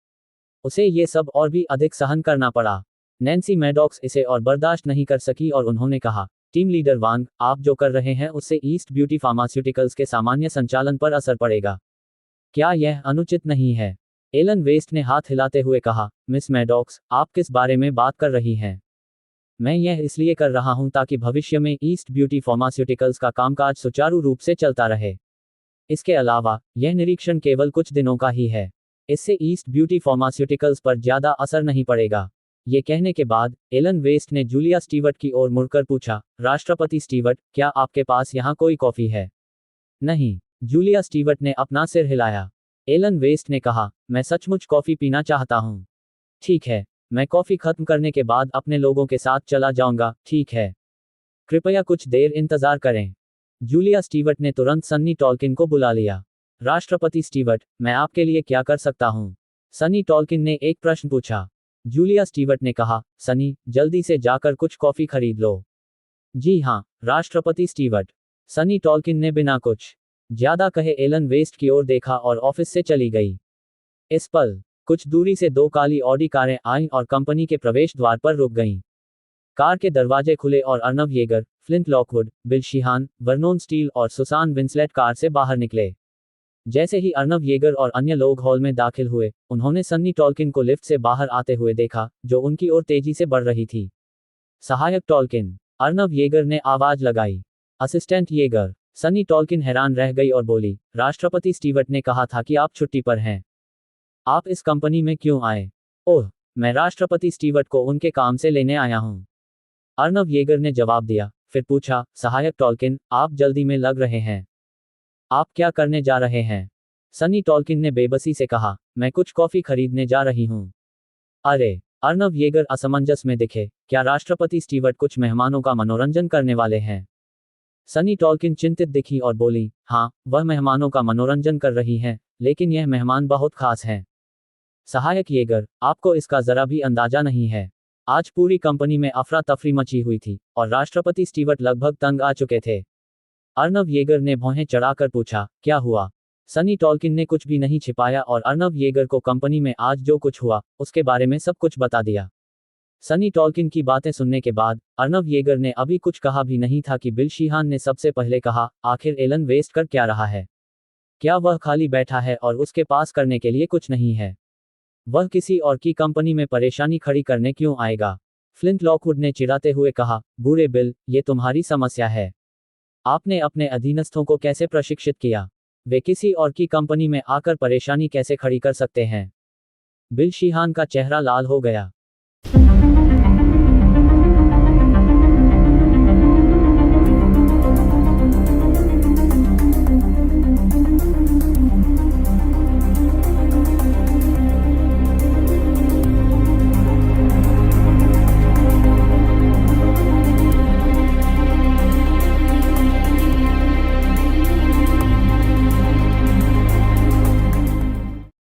उसे ये सब और भी अधिक सहन करना पड़ा। नैन्सी मैडॉक्स इसे और बर्दाश्त नहीं कर सकी और उन्होंने कहा, टीम लीडर वांग, आप जो कर रहे हैं उससे ईस्ट ब्यूटी फार्मास्यूटिकल्स के सामान्य संचालन पर असर पड़ेगा। क्या यह अनुचित नहीं है? एलन वेस्ट ने हाथ हिलाते हुए कहा, मिस मैडॉक्स, आप किस बारे में बात कर रही हैं? मैं यह इसलिए कर रहा हूं ताकि भविष्य में ईस्ट ब्यूटी फार्मास्यूटिकल्स का कामकाज सुचारू रूप से चलता रहे। इसके अलावा यह निरीक्षण केवल कुछ दिनों का ही है। इससे ईस्ट ब्यूटी फार्मास्यूटिकल्स पर ज्यादा असर नहीं पड़ेगा। ये कहने के बाद एलन वेस्ट ने जूलिया स्टीवर्ट की ओर मुड़कर पूछा, राष्ट्रपति स्टीवर्ट, क्या आपके पास यहाँ कोई कॉफी है? नहीं, जूलिया स्टीवर्ट ने अपना सिर हिलाया। एलन वेस्ट ने कहा, मैं सचमुच कॉफी पीना चाहता हूँ। ठीक है, मैं कॉफी खत्म करने के बाद अपने लोगों के साथ चला जाऊंगा, ठीक है? कृपया कुछ देर इंतजार करें। जूलिया स्टीवर्ट ने तुरंत सन्नी टॉल्किन को बुला लिया। राष्ट्रपति स्टीवर्ट, मैं आपके लिए क्या कर सकता हूँ? सनी टॉल्किन ने एक प्रश्न पूछा। जूलिया स्टीवर्ट ने कहा, सनी, जल्दी से जाकर कुछ कॉफी खरीद लो। जी हाँ, राष्ट्रपति स्टीवर्ट। सनी टॉल्किन ने बिना कुछ ज्यादा कहे एलन वेस्ट की ओर देखा और ऑफिस से चली गई। इस पल कुछ दूरी से दो काली ऑडी कारें आईं और कंपनी के प्रवेश द्वार पर रुक गईं। कार के दरवाजे खुले और Arnav Yeager, Flint Lockwood, Bill Sheehan, Vernon Steel और सुसान विंसलेट कार से बाहर निकले। जैसे ही अर्नव येगर और अन्य लोग हॉल में दाखिल हुए, उन्होंने सन्नी टॉल्किन को लिफ्ट से बाहर आते हुए देखा, जो उनकी ओर तेजी से बढ़ रही थी। सहायक टॉल्किन, अर्नव येगर ने आवाज लगाई। Assistant Jaeger. सनी टॉल्किन हैरान रह गई और बोली, राष्ट्रपति स्टीवर्ट ने कहा था कि आप छुट्टी पर हैं। आप इस कंपनी में क्यों आए? ओह, मैं राष्ट्रपति स्टीवर्ट को उनके काम से लेने आया हूं। अर्नव येगर ने जवाब दिया, फिर पूछा, सहायक टॉल्किन, आप जल्दी में लग रहे हैं। आप क्या करने जा रहे हैं? सनी टॉल्किन ने बेबसी से कहा, मैं कुछ कॉफी खरीदने जा रही हूं। अरे, अर्नव येगर असमंजस में दिखे, क्या राष्ट्रपति स्टीवर्ट कुछ मेहमानों का मनोरंजन करने वाले हैं? सनी टॉल्किन चिंतित दिखी और बोली, हाँ, वह मेहमानों का मनोरंजन कर रही हैं, लेकिन यह मेहमान बहुत खास हैं। सहायक येगर, आपको इसका जरा भी अंदाजा नहीं है। आज पूरी कंपनी में अफरा तफरी मची हुई थी और राष्ट्रपति स्टीवर्ट लगभग तंग आ चुके थे। अर्नव येगर ने भौहें चढ़ाकर पूछा, क्या हुआ? सनी टॉल्किन ने कुछ भी नहीं छिपाया और अर्नव येगर को कंपनी में आज जो कुछ हुआ उसके बारे में सब कुछ बता दिया। सनी टॉल्किन की बातें सुनने के बाद अर्नव येगर ने अभी कुछ कहा भी नहीं था कि बिल शीहान ने सबसे पहले कहा, आखिर एलन वेस्ट कर क्या रहा है? क्या वह खाली बैठा है और उसके पास करने के लिए कुछ नहीं है? वह किसी और की कंपनी में परेशानी खड़ी करने क्यों आएगा? फ्लिंट लॉकवुड ने चिढ़ाते हुए कहा, बूढ़े बिल, ये तुम्हारी समस्या है। आपने अपने अधीनस्थों को कैसे प्रशिक्षित किया? वे किसी और की कंपनी में आकर परेशानी कैसे खड़ी कर सकते हैं? बिल शीहान का चेहरा लाल हो गया।